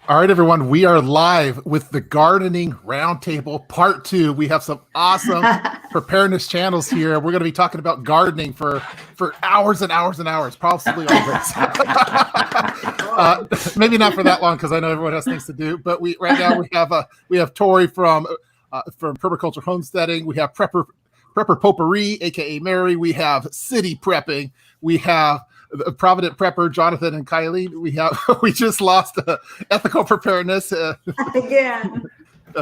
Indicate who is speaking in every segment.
Speaker 1: All right, everyone, we are live with the Gardening Roundtable Part 2. We have some awesome preparedness channels here. We're going to be talking about gardening for hours and hours and hours, probably always. Maybe not for that long because I know everyone has things to do. But right now we have Tori from Permaculture Homesteading. We have Prepper Potpourri, aka Mary. We have City Prepping. We have Provident Prepper Jonathan and Kylie. We just lost ethical preparedness
Speaker 2: again.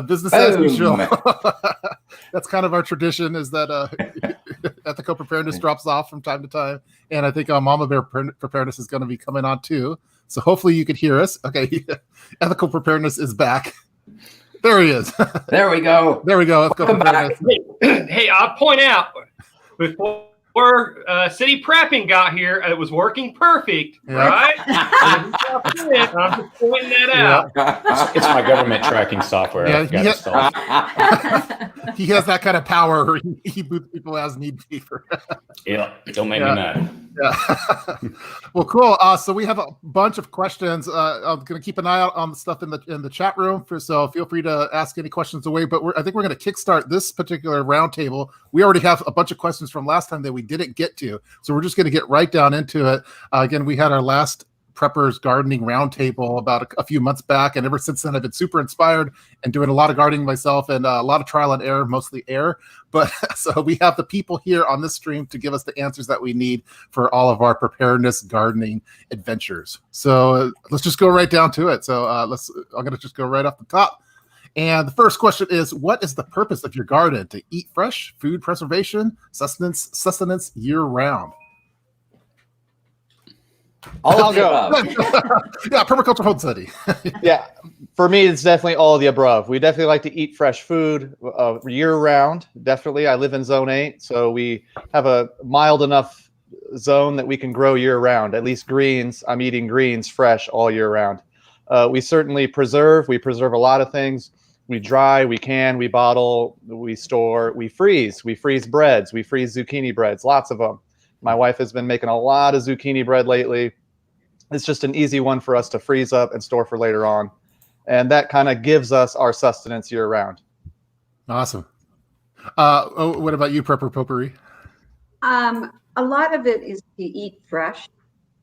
Speaker 1: Business as usual. That's kind of our tradition, is that ethical preparedness drops off from time to time, and I think Mama Bear preparedness is going to be coming on too. So hopefully you could hear us. Okay, ethical preparedness is back. There he is.
Speaker 3: There we go.
Speaker 1: There we go. Ethical preparedness.
Speaker 4: Hey, I'll point out before City Prepping got here, it was working perfect, right? I'm just pointing that out.
Speaker 5: It's my government tracking software.
Speaker 1: Yeah, he has that kind of power. He boots people as need be.
Speaker 5: Yeah, don't make me mad.
Speaker 1: Yeah. Well, cool. So we have a bunch of questions. I'm going to keep an eye out on the stuff in the chat room. So feel free to ask any questions away. But I think we're going to kickstart this particular roundtable. We already have a bunch of questions from last time that we didn't get to, so we're just going to get right down into it. Again, we had our last Preppers Gardening Roundtable about a few months back, and ever since then I've been super inspired and doing a lot of gardening myself, and a lot of trial and error, mostly error. But so we have the people here on this stream to give us the answers that we need for all of our preparedness gardening adventures. So let's just go right down to it. So I'm going to just go right off the top. And the first question is, what is the purpose of your garden? To eat fresh, food preservation, sustenance year-round?
Speaker 6: I'll go.
Speaker 1: Yeah, permaculture homesteading.
Speaker 6: Yeah, for me, it's definitely all of the above. We definitely like to eat fresh food year-round. Definitely, I live in Zone 8, so we have a mild enough zone that we can grow year-round. At least greens, I'm eating greens fresh all year-round. We certainly preserve. We preserve a lot of things. We dry, we can, we bottle, we store, we freeze. We freeze breads. We freeze zucchini breads, lots of them. My wife has been making a lot of zucchini bread lately. It's just an easy one for us to freeze up and store for later on. And that kind of gives us our sustenance year round.
Speaker 1: Awesome. What about you, Prepper Potpourri?
Speaker 2: A lot of it is to eat fresh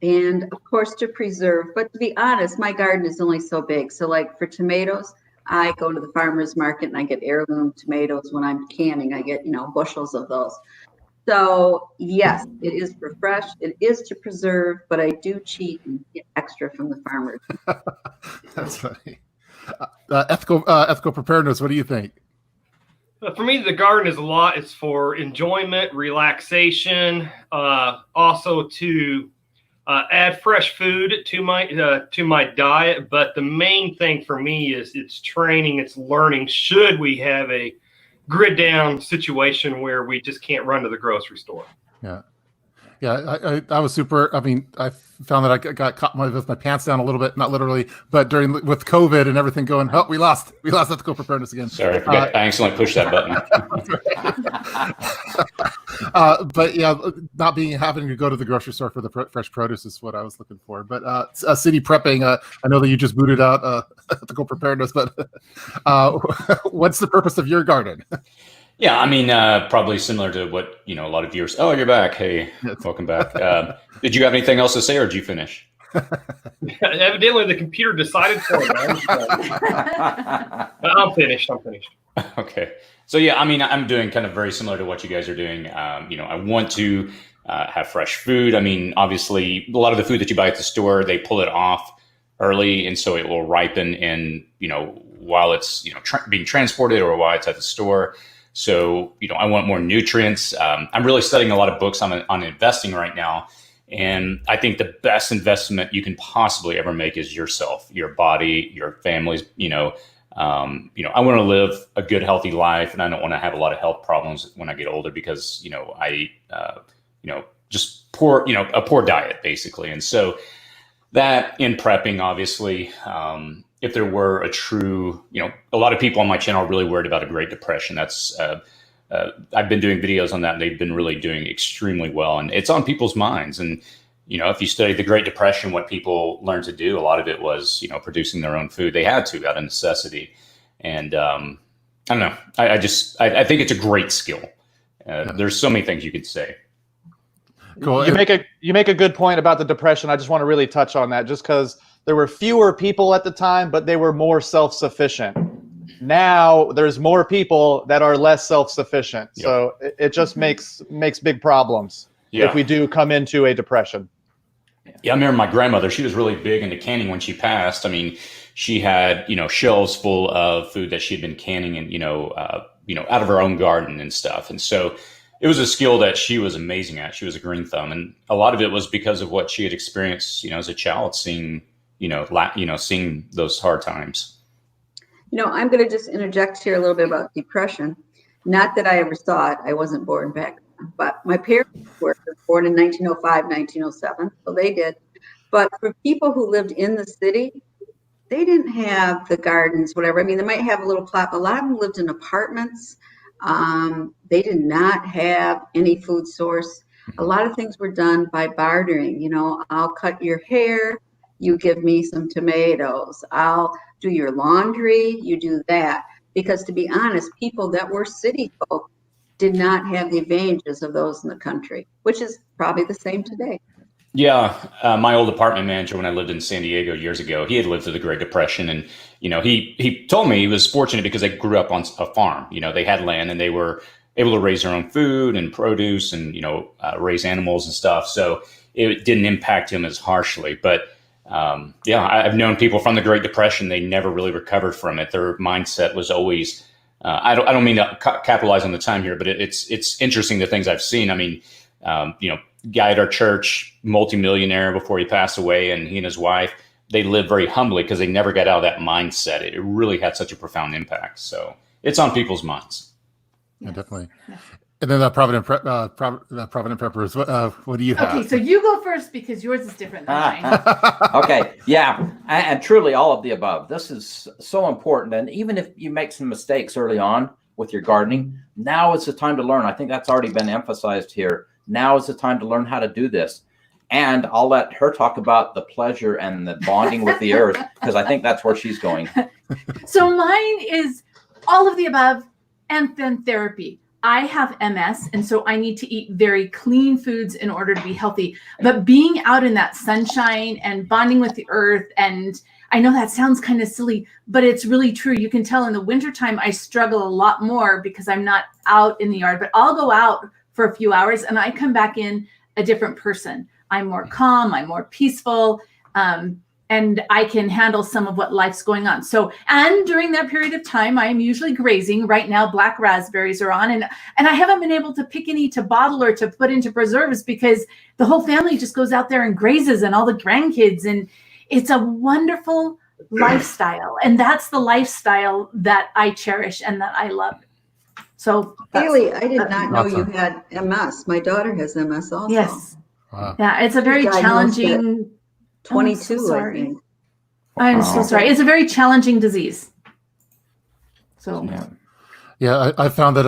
Speaker 2: and, of course, to preserve. But to be honest, my garden is only so big. So like for tomatoes, I go to the farmer's market and I get heirloom tomatoes. When I'm canning, I get, bushels of those. So yes, it is for fresh, it is to preserve, but I do cheat and get extra from the farmers.
Speaker 1: That's funny. Ethical preparedness, what do you think?
Speaker 4: For me, the garden is a lot. It's for enjoyment, relaxation, also to add fresh food to my diet. But the main thing for me is it's training, it's learning. Should we have a grid down situation where we just can't run to the grocery store?
Speaker 1: Yeah, I was super. I mean, I found that I got caught with my pants down a little bit, not literally, but with COVID and everything going, we lost ethical preparedness again.
Speaker 5: Sorry, I accidentally pushed that button.
Speaker 1: But yeah, not having to go to the grocery store for the fresh produce is what I was looking for. But City Prepping, I know that you just booted out ethical preparedness, but what's the purpose of your garden?
Speaker 5: Yeah, I mean, probably similar to what, a lot of viewers. Oh, you're back. Hey, welcome back. Did you have anything else to say, or did you finish?
Speaker 4: Evidently, the computer decided for me. I'm finished.
Speaker 5: Okay. So, yeah, I mean, I'm doing kind of very similar to what you guys are doing. I want to have fresh food. I mean, obviously, a lot of the food that you buy at the store, they pull it off early, and so it will ripen in, while it's, being transported or while it's at the store. So, I want more nutrients. I'm really studying a lot of books on investing right now. And I think the best investment you can possibly ever make is yourself, your body, your families. I want to live a good, healthy life, and I don't want to have a lot of health problems when I get older because, I just a poor diet, basically. And so that in prepping, obviously, if there were a true, a lot of people on my channel are really worried about a Great Depression. That's, I've been doing videos on that, and they've been really doing extremely well. And it's on people's minds. And, if you study the Great Depression, what people learned to do, a lot of it was, producing their own food. They had to out of necessity. And I don't know. I think it's a great skill. There's so many things you could say.
Speaker 1: Cool.
Speaker 6: You make a good point about the Depression. I just want to really touch on that, just because there were fewer people at the time, but they were more self-sufficient. Now there's more people that are less self-sufficient. Yep. So it just makes big problems if we do come into a depression.
Speaker 5: Yeah, I remember my grandmother, she was really big into canning when she passed. I mean, she had, shelves full of food that she'd been canning and, out of her own garden and stuff. And so it was a skill that she was amazing at. She was a green thumb. And a lot of it was because of what she had experienced, as a child, seeing those hard times.
Speaker 2: I'm going to just interject here a little bit about depression. Not that I ever saw it. I wasn't born back then, but my parents were born in 1905, 1907, so they did. But for people who lived in the city, they didn't have the gardens, whatever. I mean, they might have a little plot, but a lot of them lived in apartments. They did not have any food source. A lot of things were done by bartering. I'll cut your hair, you give me some tomatoes. I'll do your laundry, you do that. Because to be honest, people that were city folk did not have the advantages of those in the country, which is probably the same today.
Speaker 5: Yeah, my old apartment manager when I lived in San Diego years ago, he had lived through the Great Depression, and he told me he was fortunate because they grew up on a farm. They had land and they were able to raise their own food and produce and raise animals and stuff. So it didn't impact him as harshly. But I've known people from the Great Depression; they never really recovered from it. Their mindset was always. I don't mean to capitalize on the time here, but it's interesting the things I've seen. I mean, guy at our church, multimillionaire before he passed away, and he and his wife, they lived very humbly because they never got out of that mindset. It really had such a profound impact. So it's on people's minds.
Speaker 1: Yeah, definitely. And then Provident Peppers, what do you have?
Speaker 3: Okay, so you go first because yours is different than mine.
Speaker 7: Okay, yeah, and truly all of the above. This is so important. And even if you make some mistakes early on with your gardening, now is the time to learn. I think that's already been emphasized here. Now is the time to learn how to do this. And I'll let her talk about the pleasure and the bonding with the earth, because I think that's where she's going.
Speaker 3: So mine is all of the above and then therapy. I have MS, and so I need to eat very clean foods in order to be healthy. But being out in that sunshine and bonding with the earth, and I know that sounds kind of silly, but it's really true. You can tell in the wintertime, I struggle a lot more because I'm not out in the yard, but I'll go out for a few hours and I come back in a different person. I'm more calm, I'm more peaceful, and I can handle some of what life's going on. So, and during that period of time, I'm usually grazing. Right now, black raspberries are on, and I haven't been able to pick any to bottle or to put into preserves because the whole family just goes out there and grazes, and all the grandkids, and it's a wonderful lifestyle. And that's the lifestyle that I cherish and that I love. So,
Speaker 2: Haley, I did not know you had MS. My daughter has MS also.
Speaker 3: Yes.
Speaker 1: Wow.
Speaker 3: Yeah, it's a very challenging.
Speaker 2: 22, I think.
Speaker 3: I'm so sorry. It's a very challenging disease. So.
Speaker 1: Yeah, I found that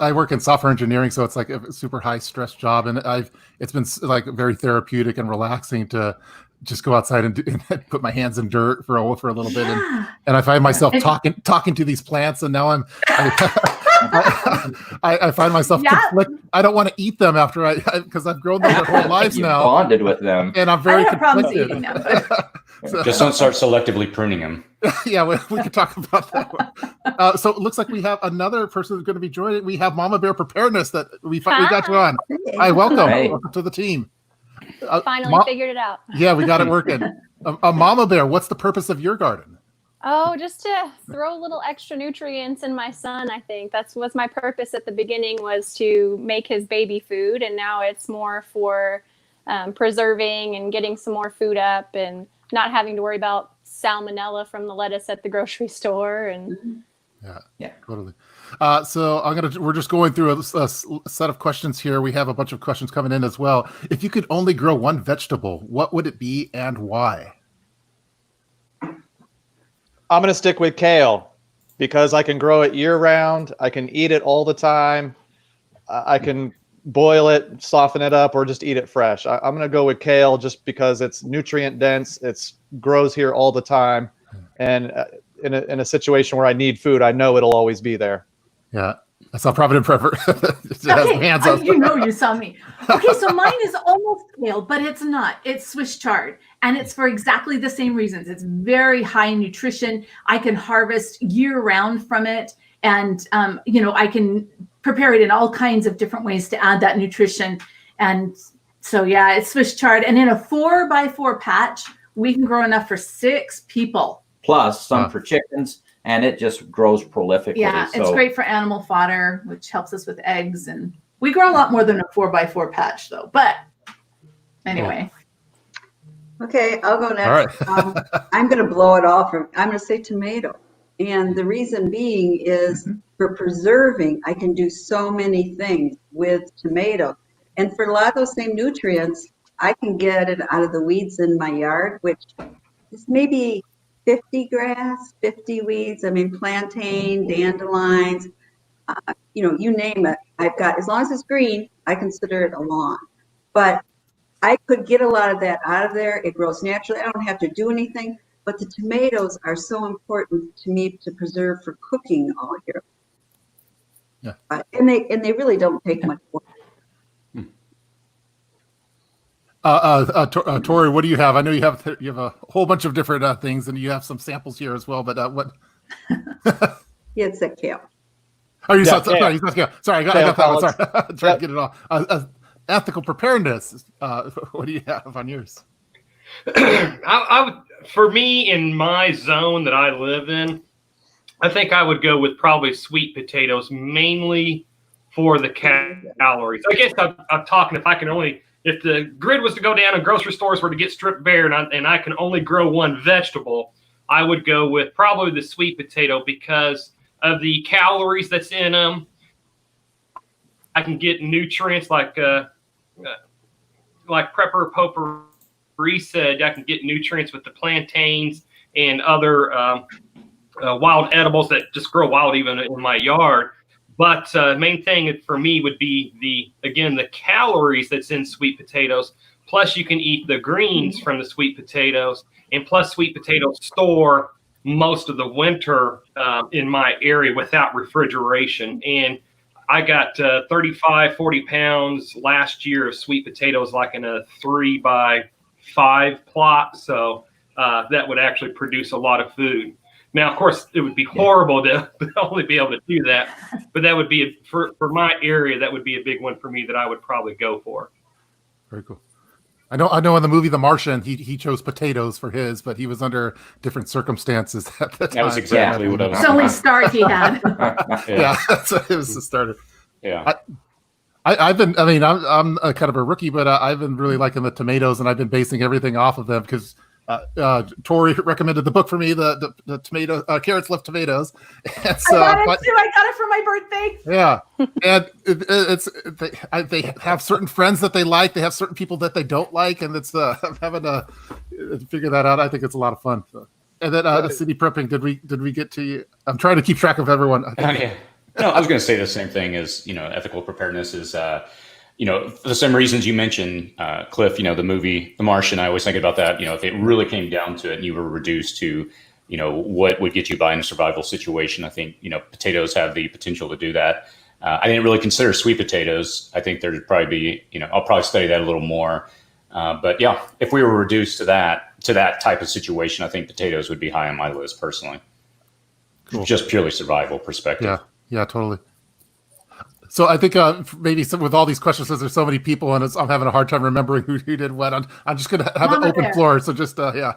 Speaker 1: I work in software engineering, so it's like a super high stress job, and it's been like very therapeutic and relaxing to just go outside and put my hands in dirt for a little bit, and I find myself talking to these plants, and now I find myself I don't want to eat them after because I've grown them their whole lives now.
Speaker 7: Bonded with them,
Speaker 1: and I'm very
Speaker 3: problems eating them.
Speaker 1: So,
Speaker 5: just don't start selectively pruning them.
Speaker 1: Yeah, we could talk about that one. So it looks like we have another person who's going to be joining. We have Mama Bear Preparedness that we got you on. Hi, welcome.
Speaker 7: Hey.
Speaker 1: Welcome to the team.
Speaker 8: Finally figured it out.
Speaker 1: Yeah, we got it working. Mama Bear, what's the purpose of your garden?
Speaker 8: Oh, just to throw a little extra nutrients in my son, I think. That's was my purpose at the beginning, was to make his baby food. And now it's more for preserving and getting some more food up and not having to worry about salmonella from the lettuce at the grocery store. And
Speaker 7: yeah,
Speaker 1: totally. So we're just going through a set of questions here. We have a bunch of questions coming in as well. If you could only grow one vegetable, what would it be and why?
Speaker 6: I'm going to stick with kale because I can grow it year round. I can eat it all the time. I can boil it, soften it up, or just eat it fresh. I'm going to go with kale just because it's nutrient dense. It grows here all the time. And in a situation where I need food, I know it'll always be there.
Speaker 1: Yeah. I saw Provident Prepper.
Speaker 3: Okay,
Speaker 1: hands up.
Speaker 3: you know you saw me. Okay, so mine is almost kale, but it's not. It's Swiss chard, and it's for exactly the same reasons. It's very high in nutrition. I can harvest year round from it, and I can prepare it in all kinds of different ways to add that nutrition. And so, yeah, it's Swiss chard, and in a 4x4 patch, we can grow enough for 6 people.
Speaker 7: Plus some for chickens. And it just grows prolifically.
Speaker 3: Yeah,
Speaker 7: so.
Speaker 3: It's great for animal fodder, which helps us with eggs. And we grow a lot more than a 4x4 patch, though. But anyway.
Speaker 2: Okay, I'll go next.
Speaker 1: All right.
Speaker 2: I'm going to blow it off. I'm going to say tomato. And the reason being is for preserving, I can do so many things with tomato. And for a lot of those same nutrients, I can get it out of the weeds in my yard, which is maybe 50 grass, 50 weeds. I mean, plantain, dandelions, you name it. I've got, as long as it's green, I consider it a lawn. But I could get a lot of that out of there. It grows naturally. I don't have to do anything. But the tomatoes are so important to me to preserve for cooking all year.
Speaker 1: Yeah.
Speaker 2: And they really don't take much work.
Speaker 1: Tori, what do you have? I know you have a whole bunch of different things, and you have some samples here as well. But what?
Speaker 2: Yeah, it's a kale.
Speaker 1: Oh, you
Speaker 6: Yeah,
Speaker 1: saw kale. Sorry, I got that one. Sorry, I'm trying to get it all. Ethical preparedness. What do you have on yours?
Speaker 4: I would, for me, in my zone that I live in, I think I would go with probably sweet potatoes, mainly for the calories. I guess I'm talking if the grid was to go down and grocery stores were to get stripped bare and I can only grow one vegetable, I would go with probably the sweet potato because of the calories that's in them. I can get nutrients like Prepper Potpourri said, I can get nutrients with the plantains and other wild edibles that just grow wild even in my yard. But main thing for me would be the calories that's in sweet potatoes. Plus, you can eat the greens from the sweet potatoes, and plus, sweet potatoes store most of the winter in my area without refrigeration. And I got 35, 40 pounds last year of sweet potatoes, like in a 3x5 plot. So that would actually produce a lot of food. Now, of course, it would be horrible to only be able to do that, but that would be for my area. That would be a big one for me that I would probably go for.
Speaker 1: Very cool. I know. In the movie The Martian, he chose potatoes for his, but he was under different circumstances at the time.
Speaker 5: That was exactly what I was.
Speaker 3: It's only start he had.
Speaker 1: Yeah, that's what it was the starter.
Speaker 5: Yeah.
Speaker 1: I'm a kind of a rookie, but I've been really liking the tomatoes, and I've been basing everything off of them because Tori recommended the book for me, the tomato carrots left tomatoes. And so,
Speaker 3: I got it too. I got it for my birthday.
Speaker 1: Yeah, and they have certain friends that they like. They have certain people that they don't like, and it's having to figure that out. I think it's a lot of fun. So. And then city prepping. Did we get to you? I'm trying to keep track of everyone.
Speaker 5: Yeah. No, I was going to say the same thing as ethical preparedness is. For the same reasons you mentioned, Cliff, the movie The Martian, I always think about that. If it really came down to it and you were reduced to, what would get you by in a survival situation, I think, potatoes have the potential to do that. I didn't really consider sweet potatoes. I think there'd probably be, I'll probably study that a little more. But yeah, if we were reduced to that type of situation, I think potatoes would be high on my list personally. Cool. Just purely survival perspective.
Speaker 1: Yeah, totally. So I think maybe with all these questions, since there's so many people and I'm having a hard time remembering who did what, I'm just going to have an open floor. So just, yeah.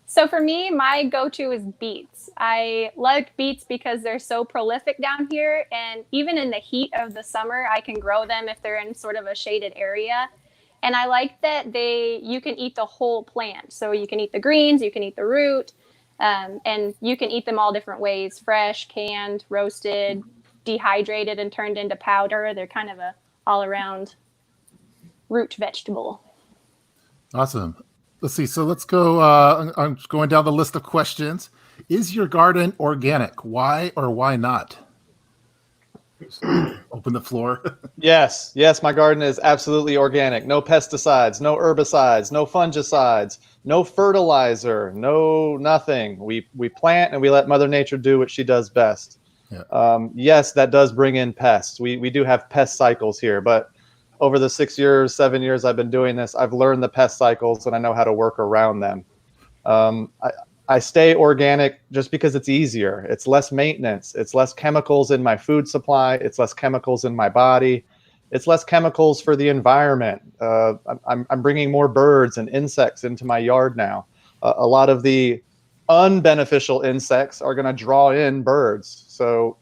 Speaker 8: So for me, my go-to is beets. I like beets because they're so prolific down here. And even in the heat of the summer, I can grow them if they're in sort of a shaded area. And I like that you can eat the whole plant. So you can eat the greens, you can eat the root, and you can eat them all different ways: fresh, canned, roasted, dehydrated and turned into powder. They're kind of a all-around root vegetable.
Speaker 1: Awesome. Let's see. So let's go. I'm going down the list of questions. Is your garden organic? Why or why not? Open the floor.
Speaker 6: Yes, my garden is absolutely organic. No pesticides, no herbicides, no fungicides, no fertilizer, no nothing. We plant and we let Mother Nature do what she does best.
Speaker 1: Yeah.
Speaker 6: Yes, that does bring in pests. We do have pest cycles here, but over the 6 years, 7 years I've been doing this, I've learned the pest cycles and I know how to work around them. I stay organic just because it's easier. It's less maintenance. It's less chemicals in my food supply. It's less chemicals in my body. It's less chemicals for the environment. I'm bringing more birds and insects into my yard now. A lot of the unbeneficial insects are going to draw in birds. So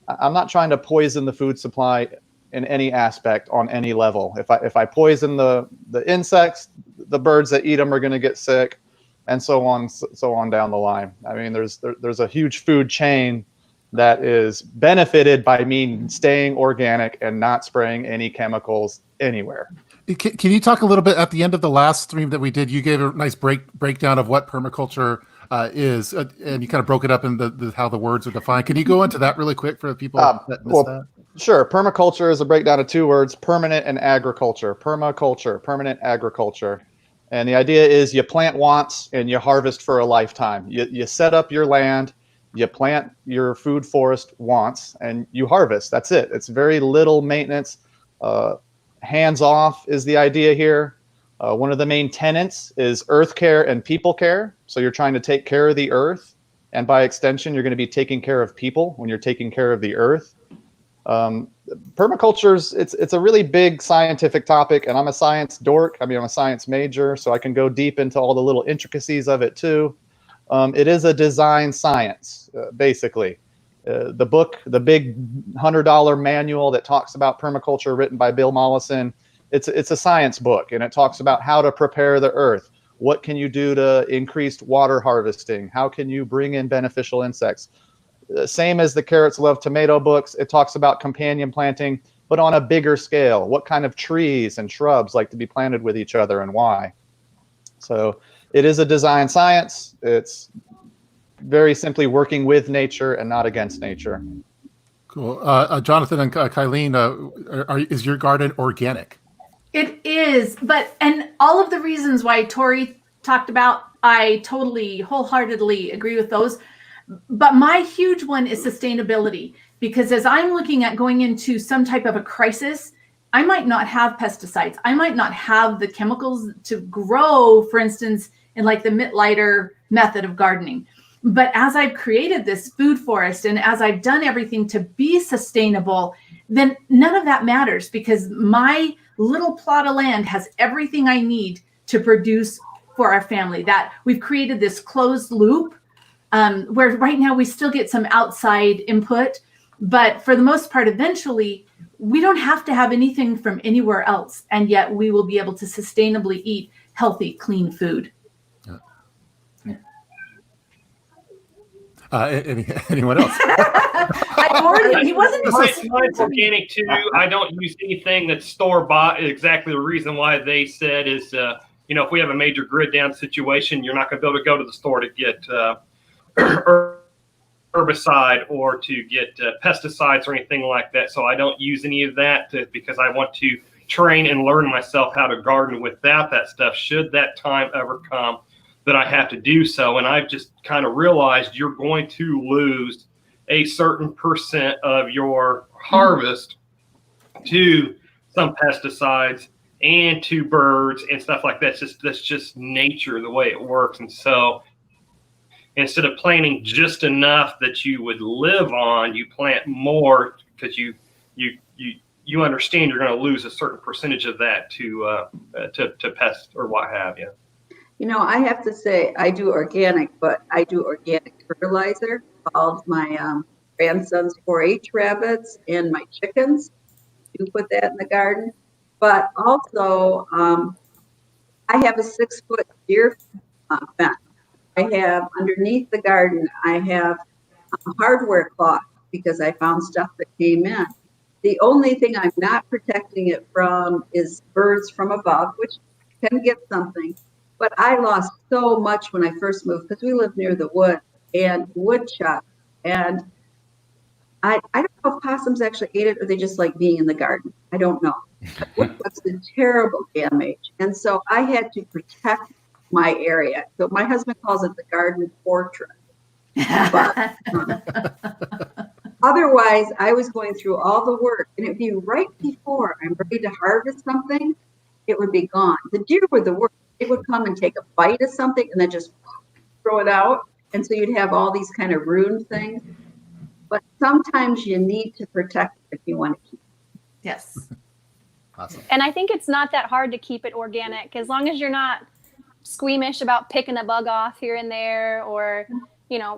Speaker 6: I'm not trying to poison the food supply in any aspect on any level. If I poison the insects, the birds that eat them are going to get sick, and so on down the line. I mean, there's a huge food chain that is benefited by me staying organic and not spraying any chemicals anywhere.
Speaker 1: Can you talk a little bit at the end of the last stream that we did? You gave a nice breakdown of what permaculture is, and you kind of broke it up in how the words are defined. Can you go into that really quick for the people that missed that?
Speaker 6: Sure. Permaculture is a breakdown of two words: permanent and agriculture. Permaculture, permanent agriculture. And the idea is you plant once and you harvest for a lifetime. You set up your land, you plant your food forest once, and you harvest. That's it. It's very little maintenance. Hands off is the idea here. One of the main tenets is earth care and people care. So you're trying to take care of the earth, and by extension, you're going to be taking care of people when you're taking care of the earth. Permaculture's it's a really big scientific topic, and I'm a science dork. I mean, I'm a science major, so I can go deep into all the little intricacies of it too. It is a design science, basically. The book, the big $100 manual that talks about permaculture, written by Bill Mollison, it's a science book, and it talks about how to prepare the earth. What can you do to increase water harvesting? How can you bring in beneficial insects? Same as the Carrots Love Tomato books, it talks about companion planting, but on a bigger scale. What kind of trees and shrubs like to be planted with each other and why? So it is a design science. It's very simply working with nature and not against nature.
Speaker 1: Cool. Jonathan and Kylene, is your garden organic?
Speaker 3: It is, and all of the reasons why Tori talked about, I totally wholeheartedly agree with those. But my huge one is sustainability, because as I'm looking at going into some type of a crisis, I might not have pesticides. I might not have the chemicals to grow, for instance, in like the Mittleiter method of gardening. But as I've created this food forest and as I've done everything to be sustainable, then none of that matters, because my little plot of land has everything I need to produce for our family. That we've created this closed loop. Where right now we still get some outside input, but for the most part, eventually, we don't have to have anything from anywhere else, and yet we will be able to sustainably eat healthy, clean food.
Speaker 1: Anyone else?
Speaker 3: He wasn't.
Speaker 4: Mine's organic too. I don't use anything that's store bought. Exactly the reason why they said is, if we have a major grid down situation, you're not going to be able to go to the store to get herbicide or to get pesticides or anything like that. So I don't use any of that because I want to train and learn myself how to garden without that stuff, should that time ever come that I have to do so. And I've just kind of realized you're going to lose a certain percent of your harvest to some pesticides and to birds and stuff like that. That's just nature, the way it works. And so instead of planting just enough that you would live on, you plant more because you understand you're going to lose a certain percentage of that to pests or what have you.
Speaker 2: I have to say I do organic, but I do organic fertilizer called my grandson's 4-H rabbits and my chickens. You put that in the garden. But also, I have a 6-foot deer fence. I have underneath the garden, I have hardware cloth because I found stuff that came in. The only thing I'm not protecting it from is birds from above, which can get something. But I lost so much when I first moved because we live near the woods and woodchuck. And I don't know if possums actually ate it or they just like being in the garden. I don't know. It was a terrible damage. And so I had to protect my area. So my husband calls it the garden fortress. But otherwise, I was going through all the work, and it'd be right before I'm ready to harvest something, it would be gone. The deer were the worst. They would come and take a bite of something and then just throw it out. And so you'd have all these kind of ruined things. But sometimes you need to protect it if you want to keep it.
Speaker 3: Yes.
Speaker 1: Awesome.
Speaker 8: And I think it's not that hard to keep it organic, as long as you're not squeamish about picking a bug off here and there, or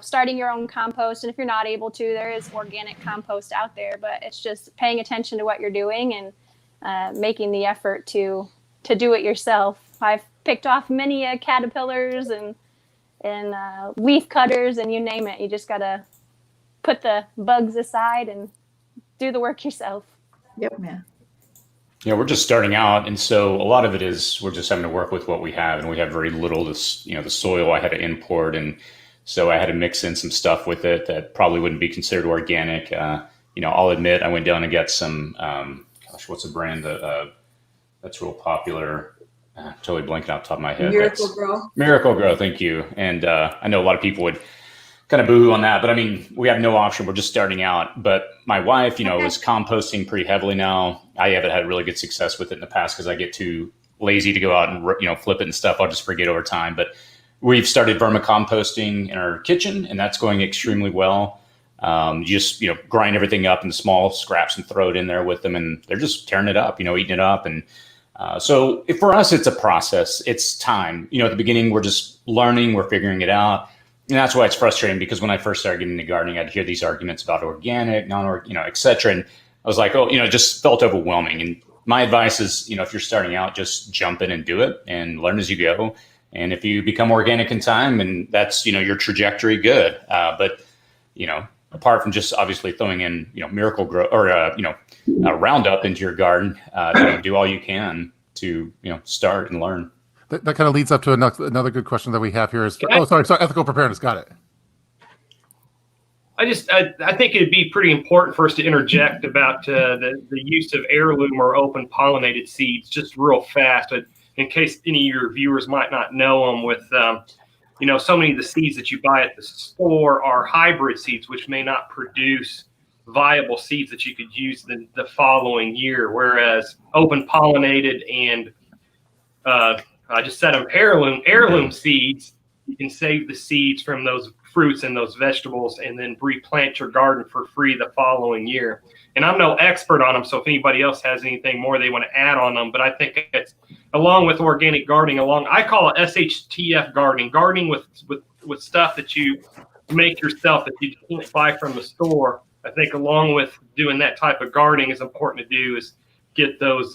Speaker 8: starting your own compost. And if you're not able to, there is organic compost out there, but it's just paying attention to what you're doing and making the effort to do it yourself. I've picked off many caterpillars and leaf cutters, and you name it. You just got to put the bugs aside and do the work yourself.
Speaker 2: Yep.
Speaker 5: Yeah, we're just starting out, and so a lot of it is we're just having to work with what we have, and we have very little. The soil I had to import, and so I had to mix in some stuff with it that probably wouldn't be considered organic. I'll admit I went down and got some. What's the brand that's real popular? Totally blanking off the top of my head.
Speaker 2: Miracle-Gro.
Speaker 5: Miracle-Gro, thank you. And I know a lot of people would kind of boo-hoo on that, but I mean, we have no option. We're just starting out. But my wife, is composting pretty heavily now. I haven't had really good success with it in the past because I get too lazy to go out and flip it and stuff. I'll just forget over time. But we've started vermicomposting in our kitchen, and that's going extremely well. Just grind everything up into small scraps and throw it in there with them, and they're just tearing it up, eating it up. And so for us, it's a process. It's time. At the beginning, we're just learning, we're figuring it out. And that's why it's frustrating, because when I first started getting into gardening, I'd hear these arguments about organic, non-organic, et cetera. And I was like, it just felt overwhelming. And my advice is, if you're starting out, just jump in and do it and learn as you go. And if you become organic in time, and that's, your trajectory, good. But, apart from just obviously throwing in, Miracle-Gro or, Roundup into your garden, do all you can to, start and learn.
Speaker 1: That kind of leads up to another good question that we have here is, sorry, ethical preparedness. Got it.
Speaker 4: I think it'd be pretty important for us to interject about the use of heirloom or open pollinated seeds just real fast, in case any of your viewers might not know them. With so many of the seeds that you buy at the store are hybrid seeds, which may not produce viable seeds that you could use the following year, whereas open pollinated and I just said them heirloom seeds, you can save the seeds from those fruits and those vegetables and then replant your garden for free the following year. And I'm no expert on them, so if anybody else has anything more they want to add on them, but I think it's, along with organic gardening, I call it SHTF gardening with stuff that you make yourself that you can't buy from the store. I think along with doing that type of gardening is important to do is get those,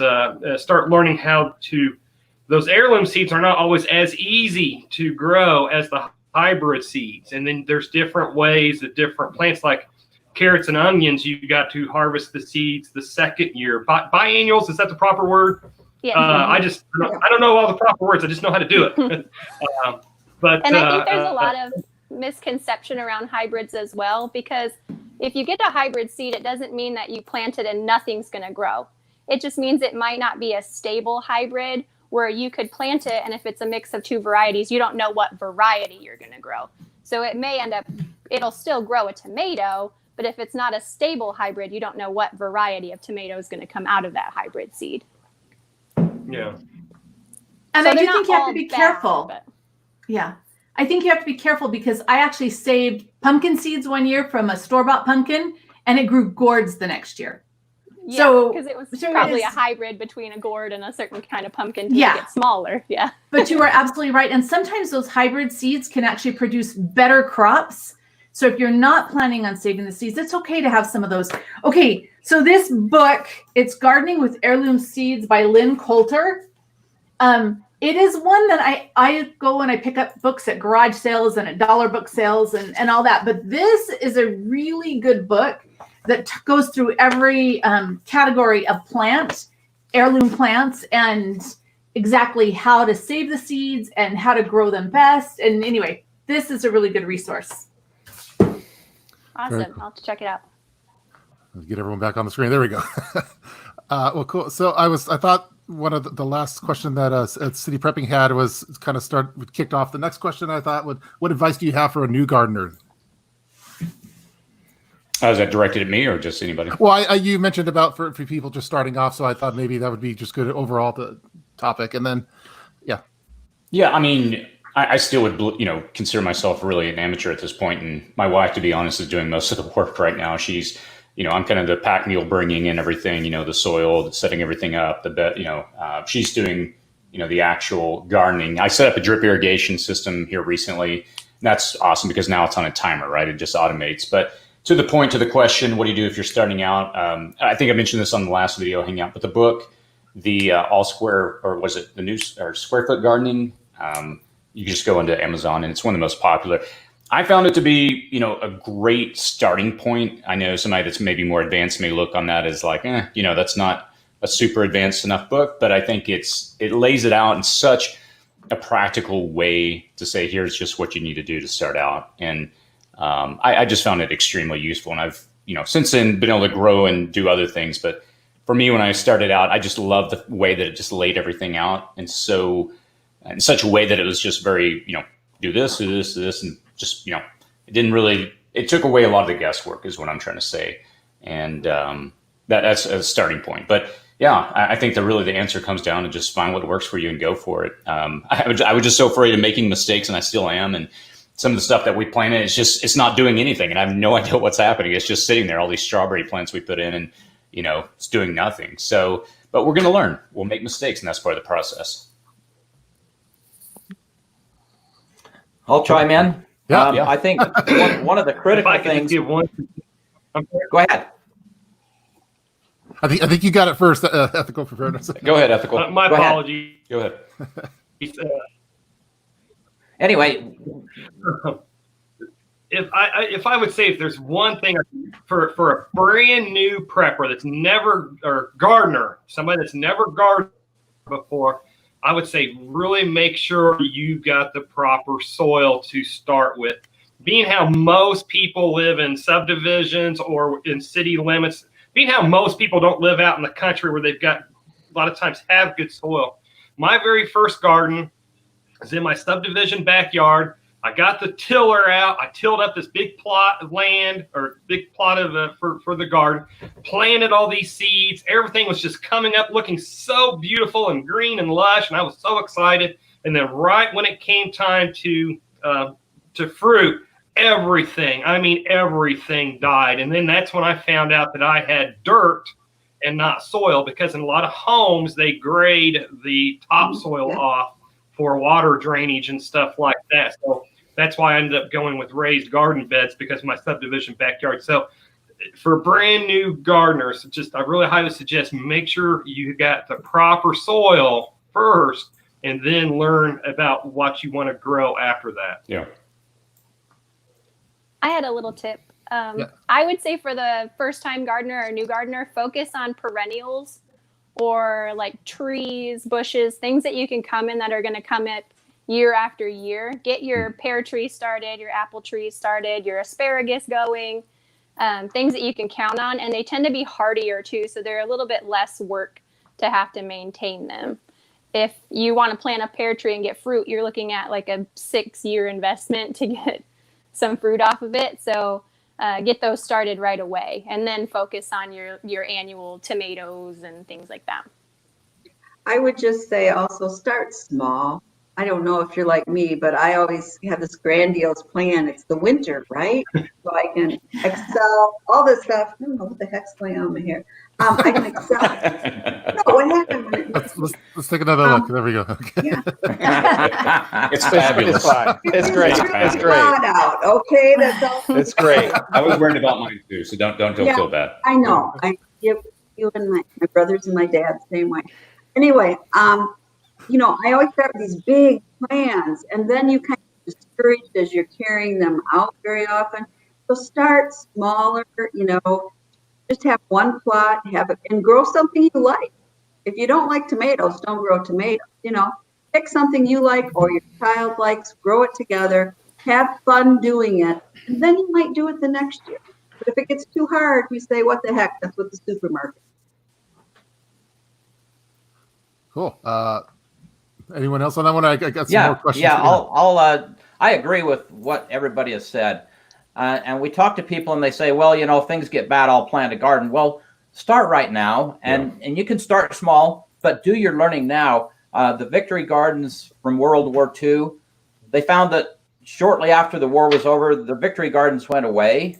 Speaker 4: start learning how to. Those heirloom seeds are not always as easy to grow as the hybrid seeds. And then there's different ways that different plants, like carrots and onions, you got to harvest the seeds the second year. Biennials, is that the proper word?
Speaker 8: Yeah.
Speaker 4: I don't know all the proper words. I just know how to do it. But
Speaker 8: I think there's a lot of misconception around hybrids as well, because if you get a hybrid seed, it doesn't mean that you plant it and nothing's going to grow. It just means it might not be a stable hybrid, where you could plant it, and if it's a mix of two varieties, you don't know what variety you're going to grow. So it may it'll still grow a tomato, but if it's not a stable hybrid, you don't know what variety of tomato is going to come out of that hybrid seed.
Speaker 4: Yeah.
Speaker 3: And
Speaker 8: So
Speaker 3: I do
Speaker 8: they're
Speaker 3: think
Speaker 8: not
Speaker 3: you have
Speaker 8: all
Speaker 3: to be
Speaker 8: bad,
Speaker 3: careful.
Speaker 8: but-
Speaker 3: Yeah. I think you have to be careful, because I actually saved pumpkin seeds one year from a store-bought pumpkin, and it grew gourds the next year.
Speaker 8: Yeah,
Speaker 3: So-
Speaker 8: because it was
Speaker 3: so it
Speaker 8: probably
Speaker 3: is-
Speaker 8: a hybrid between a gourd and a certain kind of pumpkin to
Speaker 3: Yeah.
Speaker 8: make it smaller. Yeah.
Speaker 3: But you are absolutely right. And sometimes those hybrid seeds can actually produce better crops. So if you're not planning on saving the seeds, it's okay to have some of those. Okay, so this book, it's Gardening with Heirloom Seeds by Lynn Coulter. It is one that I go and I pick up books at garage sales and at dollar book sales and all that. But this is a really good book that goes through every category of plant, heirloom plants, and exactly how to save the seeds and how to grow them best. And anyway, this is a really good resource.
Speaker 8: Awesome.
Speaker 1: Very cool.
Speaker 8: I'll have to check it out.
Speaker 1: Get everyone back on the screen. There we go. Well, cool. So I thought one of the last question that City Prepping had was kind of kicked off the next question. I thought, what advice do you have for a new gardener?
Speaker 5: Is that directed at me or just anybody?
Speaker 1: Well, you mentioned about for people just starting off, so I thought maybe that would be just good overall the topic. And then,
Speaker 5: yeah, I mean, I still would, consider myself really an amateur at this point. And my wife, to be honest, is doing most of the work right now. She's, I'm kind of the pack mule, bringing in everything, the soil, setting everything up, the bed, she's doing, the actual gardening. I set up a drip irrigation system here recently. That's awesome because now it's on a timer, right? It just automates. But to the question, what do you do if you're starting out? I think I mentioned this on the last video hangout, but the book, the All Square, or was it the new Square Foot Gardening? You can just go into Amazon, and it's one of the most popular. I found it to be, a great starting point. I know somebody that's maybe more advanced may look on that as like, that's not a super advanced enough book, but I think it lays it out in such a practical way to say, here's just what you need to do to start out. And I just found it extremely useful. And I've, since then been able to grow and do other things. But for me, when I started out, I just loved the way that it just laid everything out. And so in such a way that it was just very, do this, and just, it took away a lot of the guesswork is what I'm trying to say. And that's a starting point. But yeah, I think that really the answer comes down to just find what works for you and go for it. I was just so afraid of making mistakes, and I still am. And some of the stuff that we planted, it's not doing anything, and I have no idea what's happening. It's just sitting there, all these strawberry plants we put in, and it's doing nothing. So, but we're going to learn. We'll make mistakes, and that's part of the process.
Speaker 7: I'll chime in.
Speaker 1: Yeah.
Speaker 7: I think one of the critical things.
Speaker 4: Go
Speaker 7: Go ahead.
Speaker 1: I think you got it first. Ethical preparedness.
Speaker 5: Go ahead, ethical.
Speaker 4: my
Speaker 7: Go ahead.
Speaker 4: apologies.
Speaker 5: Go ahead.
Speaker 7: Anyway,
Speaker 4: if I would say if there's one thing for a brand new prepper that's never, or gardener, somebody that's never gardened before, I would say really make sure you got the proper soil to start with. Being how most people live in subdivisions or in city limits, being how most people don't live out in the country where they've got, a lot of times have good soil. My very first garden is in my subdivision backyard. I got the tiller out. I tilled up this big plot of land, or big plot of for the garden, planted all these seeds. Everything was just coming up looking so beautiful and green and lush, and I was so excited. And then right when it came time to fruit, everything died. And then that's when I found out that I had dirt and not soil, because in a lot of homes they grade the topsoil off for water drainage and stuff like that. So that's why I ended up going with raised garden beds, because of my subdivision backyard. So for brand new gardeners, I really highly suggest make sure you got the proper soil first, and then learn about what you want to grow after that.
Speaker 5: Yeah.
Speaker 8: I had a little tip. I would say for the first time gardener or new gardener, focus on perennials, or like trees, bushes, things that you can come in that are going to come up year after year. Get your pear tree started, your apple tree started, your asparagus going, things that you can count on. And they tend to be hardier too, so they're a little bit less work to have to maintain them. If you want to plant a pear tree and get fruit, you're looking at like a 6-year investment to get some fruit off of it. So get those started right away, and then focus on your annual tomatoes and things like that.
Speaker 2: I would just say also start small. I don't know if you're like me, but I always have this grandiose plan. It's the winter, right? So I can excel, all this stuff. I don't know what the heck's going on here. I can excel. No, what happened?
Speaker 1: Let's take another look. There we go. Okay.
Speaker 2: Yeah.
Speaker 5: It's fabulous.
Speaker 6: It's fine. It's great. It's great.
Speaker 2: Out, okay, that's all.
Speaker 6: It's great.
Speaker 5: I was worried about mine too, so don't feel bad.
Speaker 2: I know. I give you and my brothers and my dad same way. Anyway, I always have these big plans, and then you kind of discouraged as you're carrying them out very often. So start smaller, just have one plot, have it, and grow something you like. If you don't like tomatoes, don't grow tomatoes. Pick something you like or your child likes, grow it together, have fun doing it, and then you might do it the next year. But if it gets too hard, we say, what the heck? That's what the supermarket.
Speaker 1: Cool. Anyone else on that one? I got some more questions.
Speaker 7: I agree with what everybody has said. And we talk to people and they say, well, you know, if things get bad, I'll plant a garden. Well, start right now, and you can start small, but do your learning now. The Victory Gardens from World War II, they found that shortly after the war was over, the Victory Gardens went away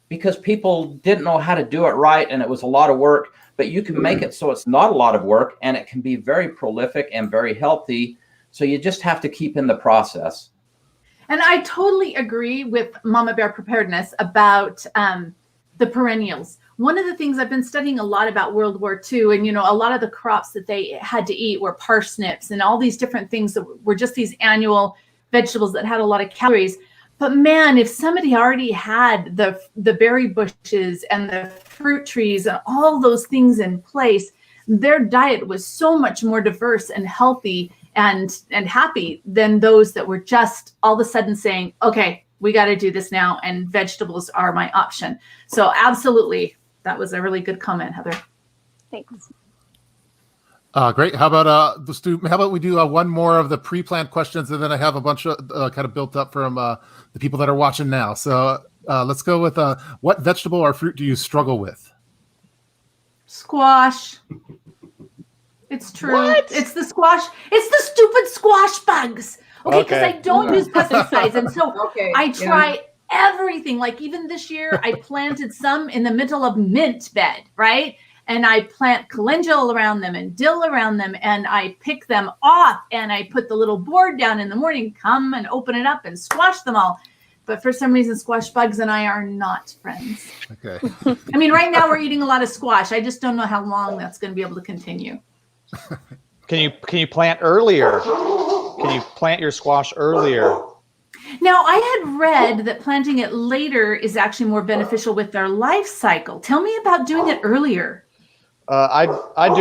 Speaker 7: because people didn't know how to do it right, and it was a lot of work. But you can make it so it's not a lot of work, and it can be very prolific and very healthy. So you just have to keep in the process.
Speaker 3: And I totally agree with Mama Bear Preparedness about the perennials. One of the things I've been studying a lot about World War II, and, you know, a lot of the crops that they had to eat were parsnips and all these different things that were just these annual vegetables that had a lot of calories. But man, if somebody already had the berry bushes and the fruit trees and all those things in place, their diet was so much more diverse and healthy and happy than those that were just all of a sudden saying, okay, we got to do this now, and vegetables are my option. So absolutely, that was a really good comment, Heather.
Speaker 8: Thanks.
Speaker 1: Great. How about we do one more of the pre-planned questions, and then I have a bunch of kind of built up from the people that are watching now. So let's go with what vegetable or fruit do you struggle with?
Speaker 3: Squash. It's true.
Speaker 6: What?
Speaker 3: It's the squash. It's the stupid squash bugs. Okay, because
Speaker 6: Okay.
Speaker 3: I don't use pesticides, and so
Speaker 2: Okay.
Speaker 3: I try everything. Like even this year, I planted some in the middle of mint bed, right? And I plant calendula around them and dill around them, and I pick them off, and I put the little board down in the morning, come and open it up and squash them all. But for some reason, squash bugs and I are not friends.
Speaker 1: Okay.
Speaker 3: I mean, right now we're eating a lot of squash. I just don't know how long that's going to be able to continue.
Speaker 6: Can you plant earlier? Can you plant your squash earlier?
Speaker 3: Now, I had read that planting it later is actually more beneficial with their life cycle. Tell me about doing it earlier.
Speaker 6: I plant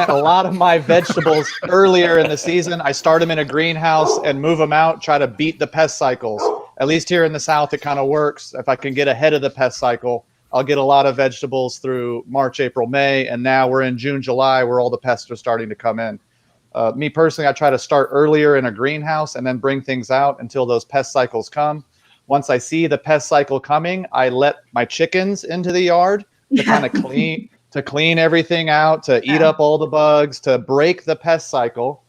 Speaker 6: a lot of my vegetables earlier in the season. I start them in a greenhouse and move them out, try to beat the pest cycles. At least here in the South, it kind of works. If I can get ahead of the pest cycle, I'll get a lot of vegetables through March, April, May, and now we're in June, July, where all the pests are starting to come in. Me personally, I try to start earlier in a greenhouse and then bring things out until those pest cycles come. Once I see the pest cycle coming, I let my chickens into the yard to kind of clean everything out, to eat up all the bugs, to break the pest cycle.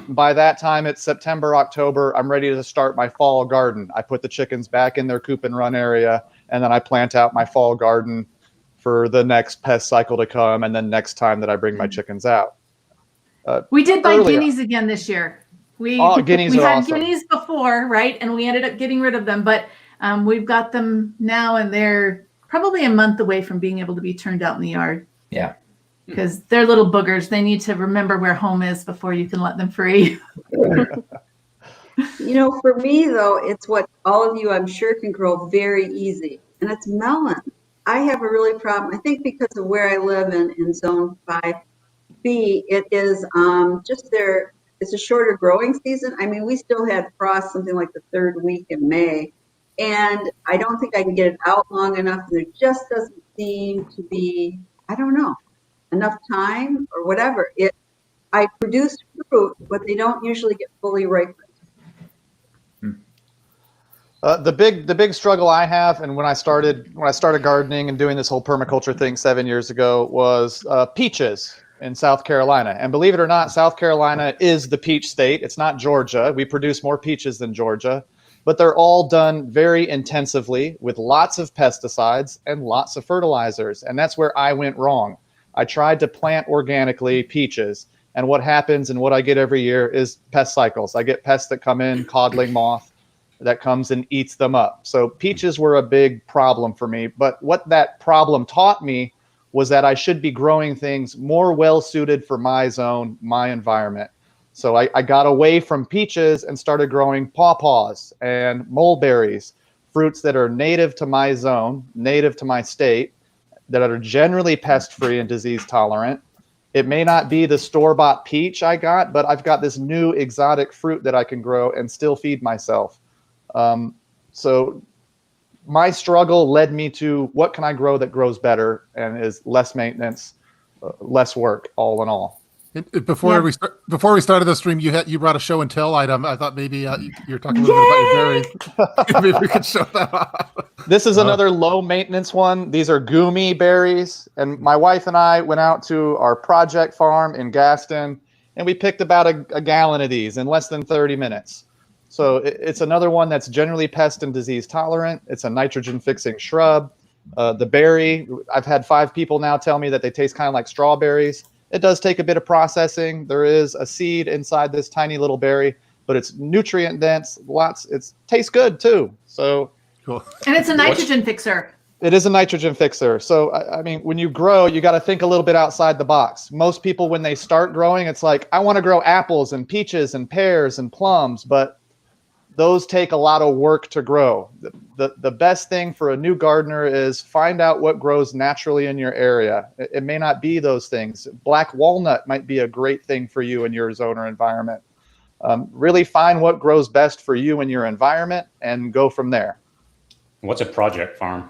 Speaker 6: By that time, it's September, October, I'm ready to start my fall garden. I put the chickens back in their coop and run area, and then I plant out my fall garden for the next pest cycle to come, and then next time that I bring my chickens out.
Speaker 3: We did buy
Speaker 6: earlier.
Speaker 3: guineas again this year. We
Speaker 6: Guineas
Speaker 3: we
Speaker 6: are
Speaker 3: had
Speaker 6: awesome.
Speaker 3: guineas before, right? And we ended up getting rid of them, but we've got them now, and they're probably a month away from being able to be turned out in the yard.
Speaker 7: Yeah.
Speaker 3: Because they're little boogers. They need to remember where home is before you can let them free.
Speaker 2: You know, for me, though, it's what all of you, I'm sure, can grow very easy, and it's melon. I have a really problem, I think, because of where I live in Zone 5B, it is just there, it's a shorter growing season. I mean, we still had frost something like the third week in May, and I don't think I can get it out long enough. There just doesn't seem to be, I don't know, enough time or whatever. I produce fruit, but they don't usually get fully ripened.
Speaker 6: The big struggle I have, and when I started gardening and doing this whole permaculture thing 7 years ago, was peaches in South Carolina. And believe it or not, South Carolina is the peach state. It's not Georgia. We produce more peaches than Georgia, but they're all done very intensively with lots of pesticides and lots of fertilizers. And that's where I went wrong. I tried to plant organically peaches, and what happens and what I get every year is pest cycles. I get pests that come in, codling moth, that comes and eats them up. So peaches were a big problem for me. But what that problem taught me was that I should be growing things more well-suited for my zone, my environment. So I got away from peaches and started growing pawpaws and mulberries, fruits that are native to my zone, native to my state, that are generally pest-free and disease-tolerant. It may not be the store-bought peach I got, but I've got this new exotic fruit that I can grow and still feed myself. So my struggle led me to what can I grow that grows better and is less maintenance, less work, all in all.
Speaker 1: Before we started the stream, you brought a show and tell item. I thought maybe you're talking a little bit about your berries. Maybe we could show that off.
Speaker 6: This is another low maintenance one. These are gumi berries, and my wife and I went out to our project farm in Gaston, and we picked about a gallon of these in less than 30 minutes. So it's another one that's generally pest and disease tolerant. It's a nitrogen fixing shrub. The berry, I've had 5 people now tell me that they taste kind of like strawberries. It does take a bit of processing. There is a seed inside this tiny little berry, but it's nutrient dense. It tastes good too. So
Speaker 1: cool.
Speaker 3: And it's a nitrogen fixer.
Speaker 6: It is a nitrogen fixer. So, I mean, when you grow, you got to think a little bit outside the box. Most people, when they start growing, it's like, I want to grow apples and peaches and pears and plums, but those take a lot of work to grow. The best thing for a new gardener is find out what grows naturally in your area. It may not be those things. Black walnut might be a great thing for you in your zone or environment. Really find what grows best for you in your environment and go from there.
Speaker 5: What's a project farm?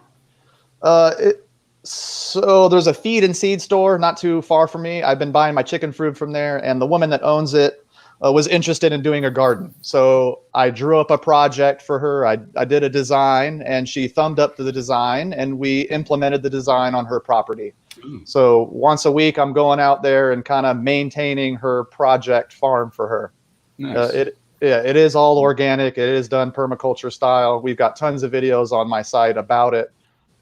Speaker 6: So there's a feed and seed store not too far from me. I've been buying my chicken food from there, and the woman that owns it was interested in doing a garden. So I drew up a project for her. I did a design, and she thumbed up to the design, and we implemented the design on her property. So once a week, I'm going out there and kind of maintaining her project farm for her.
Speaker 5: Nice.
Speaker 6: It is all organic. It is done permaculture style. We've got tons of videos on my site about it.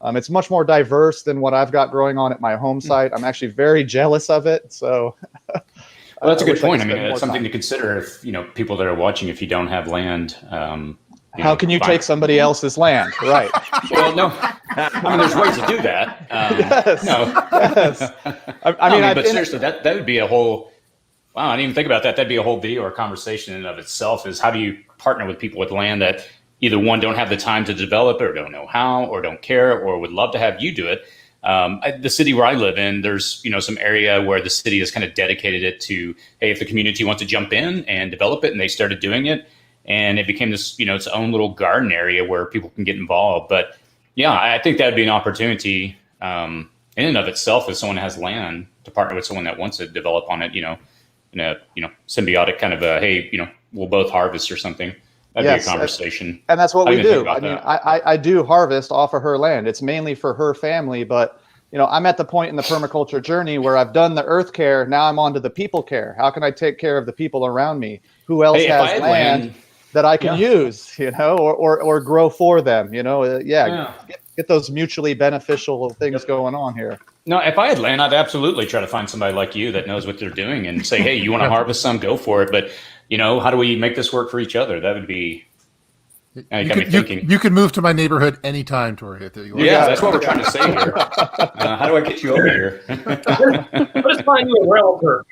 Speaker 6: It's much more diverse than what I've got growing on at my home site. I'm actually very jealous of it. So
Speaker 5: well, that's a good point. I mean, it's something to consider if, people that are watching, if you don't have land.
Speaker 6: How can you take somebody else's land? Right.
Speaker 5: Well, no. I mean, there's ways to do that.
Speaker 6: Yes.
Speaker 5: No.
Speaker 6: Yes. I mean,
Speaker 5: but seriously, that would be a whole, wow, I didn't even think about that. That'd be a whole video or conversation in and of itself, is how do you partner with people with land that either one, don't have the time to develop it or don't know how or don't care or would love to have you do it. The city where I live in, there's, some area where the city has kind of dedicated it to, hey, if the community wants to jump in and develop it, and they started doing it, and it became this, its own little garden area where people can get involved. But yeah, I think that'd be an opportunity in and of itself if someone has land to partner with someone that wants to develop on it, in a, symbiotic kind of a, hey, we'll both harvest or something. That'd be a conversation.
Speaker 6: And that's what we do. I mean, I do harvest off of her land. It's mainly for her family, but I'm at the point in the permaculture journey where I've done the earth care. Now I'm on to the people care. How can I take care of the people around me? Who else has land that I can use, or grow for them, get those mutually beneficial things going on here.
Speaker 5: No, if I had land, I'd absolutely try to find somebody like you that knows what they're doing and say, hey, you want to harvest some, go for it. But how do we make this work for each other? That would be.
Speaker 1: You can move to my neighborhood anytime, Tori.
Speaker 5: Yeah, that's what we're trying to say here. How do I get you over here?
Speaker 4: Let's find you a realtor.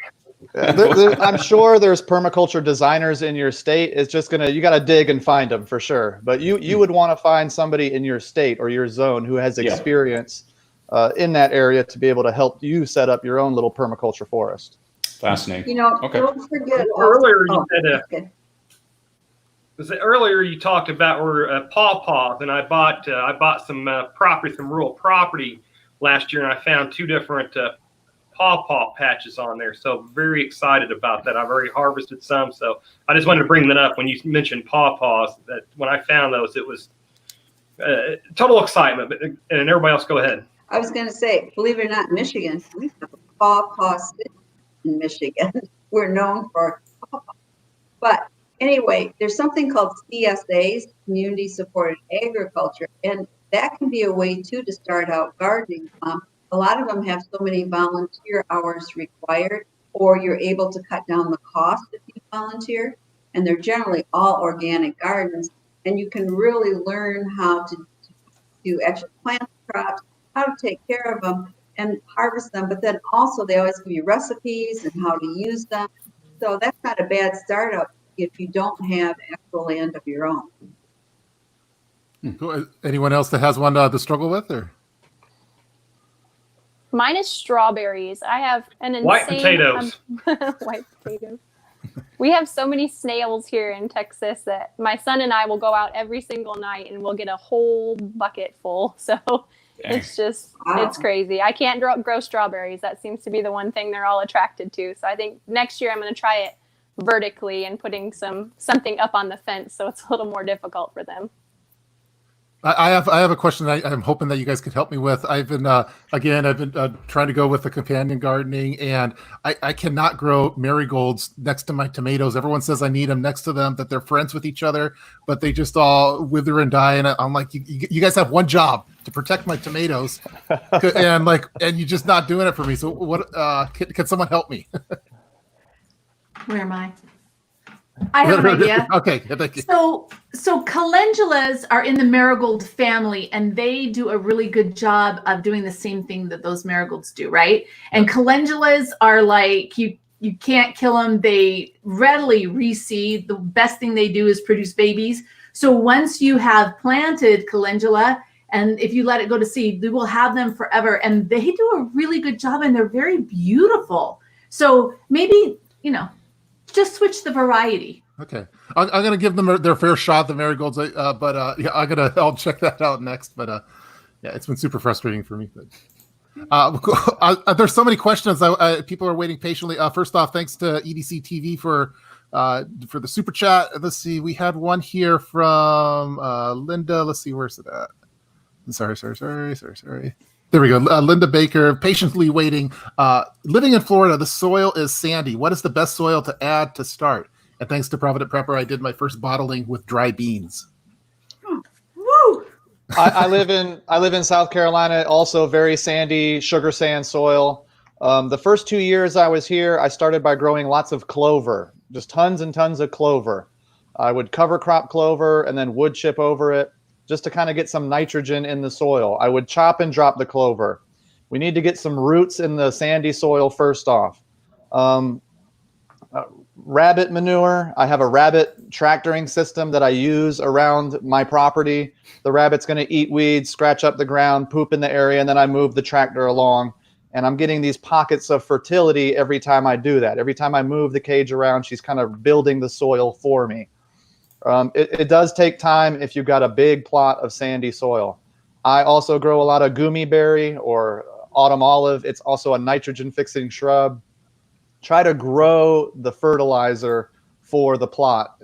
Speaker 6: I'm sure there's permaculture designers in your state. It's just you got to dig and find them for sure. But you would want to find somebody in your state or your zone who has experience in that area to be able to help you set up your own little permaculture forest.
Speaker 5: Fascinating.
Speaker 2: Don't forget.
Speaker 4: Earlier you talked about pawpaws, and I bought some property, some rural property last year, and I found 2 different pawpaw patches on there. So very excited about that. I've already harvested some, so I just wanted to bring that up when you mentioned pawpaws. That when I found those, it was total excitement. And everybody else, go ahead.
Speaker 2: I was going to say, believe it or not, Michigan, we have a pawpaw city in Michigan. We're known for pawpaw. But anyway, there's something called CSAs, Community Supported Agriculture, and that can be a way too to start out gardening. A lot of them have so many volunteer hours required, or you're able to cut down the cost if you volunteer, and they're generally all organic gardens, and you can really learn how to actually plant crops, how to take care of them and harvest them, but then also they always give you recipes and how to use them. So that's not a bad startup if you don't have actual land of your own.
Speaker 1: Cool. Anyone else that has one to struggle with, or?
Speaker 8: Mine is strawberries. I have an insane
Speaker 4: white potatoes.
Speaker 8: White potatoes. We have so many snails here in Texas that my son and I will go out every single night and we'll get a whole bucket full. So it's just, it's crazy. I can't grow strawberries. That seems to be the one thing they're all attracted to. So I think next year I'm going to try it vertically and putting something up on the fence. So it's a little more difficult for them.
Speaker 1: I have a question I'm hoping that you guys could help me with. I've been trying to go with the companion gardening, and I cannot grow marigolds next to my tomatoes. Everyone says I need them next to them, that they're friends with each other, but they just all wither and die. And I'm like, you guys have one job, to protect my tomatoes, and you're just not doing it for me. So what? Can someone help me?
Speaker 3: Where am I? I have an idea.
Speaker 1: Okay, thank you.
Speaker 3: So calendulas are in the marigold family, and they do a really good job of doing the same thing that those marigolds do, right? And calendulas are like, you can't kill them. They readily reseed. The best thing they do is produce babies. So once you have planted calendula, and if you let it go to seed, you will have them forever. And they do a really good job, and they're very beautiful. So maybe, just switch the variety.
Speaker 1: Okay, I'm gonna give them their fair shot, the marigolds. I'll check that out next. But yeah, it's been super frustrating for me. But there's so many questions. People are waiting patiently. First off, thanks to EDC TV for the super chat. Let's see, we had one here from Linda. Let's see, where's it at? Sorry. There we go. Linda Baker, patiently waiting. Living in Florida, the soil is sandy. What is the best soil to add to start? And thanks to Provident Prepper, I did my first bottling with dry beans.
Speaker 3: Woo!
Speaker 6: I live in South Carolina, also very sandy, sugar sand soil. The first 2 years I was here, I started by growing lots of clover, just tons and tons of clover. I would cover crop clover and then wood chip over it, just to kind of get some nitrogen in the soil. I would chop and drop the clover. We need to get some roots in the sandy soil first off. Rabbit manure. I have a rabbit tractoring system that I use around my property. The rabbit's going to eat weeds, scratch up the ground, poop in the area, and then I move the tractor along. And I'm getting these pockets of fertility every time I do that. Every time I move the cage around, she's kind of building the soil for me. It does take time if you've got a big plot of sandy soil. I also grow a lot of gummy berry or autumn olive. It's also a nitrogen fixing shrub. Try to grow the fertilizer for the plot.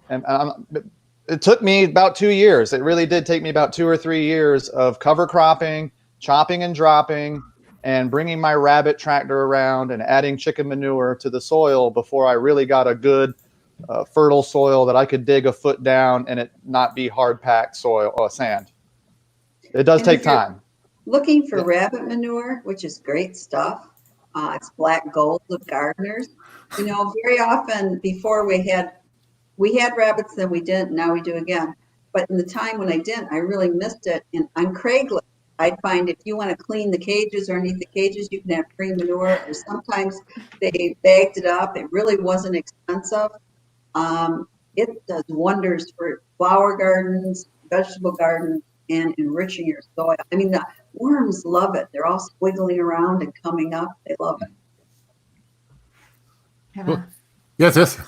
Speaker 6: It took me about 2 years. It really did take me about 2 or 3 years of cover cropping, chopping and dropping, and bringing my rabbit tractor around and adding chicken manure to the soil before I really got a good fertile soil that I could dig a foot down and it not be hard packed soil or sand. It does take time.
Speaker 2: Looking for rabbit manure, which is great stuff. It's black gold of gardeners. Very often before we had rabbits, then we didn't, now we do again. But in the time when I didn't, I really missed it. And on Craigslist, I'd find if you want to clean the cages or underneath the cages, you can have free manure. Or sometimes they bagged it up. It really wasn't expensive. It does wonders for flower gardens, vegetable gardens, and enriching your soil. I mean, the worms love it. They're all squiggling around and coming up. They love it.
Speaker 1: Cool. Yes.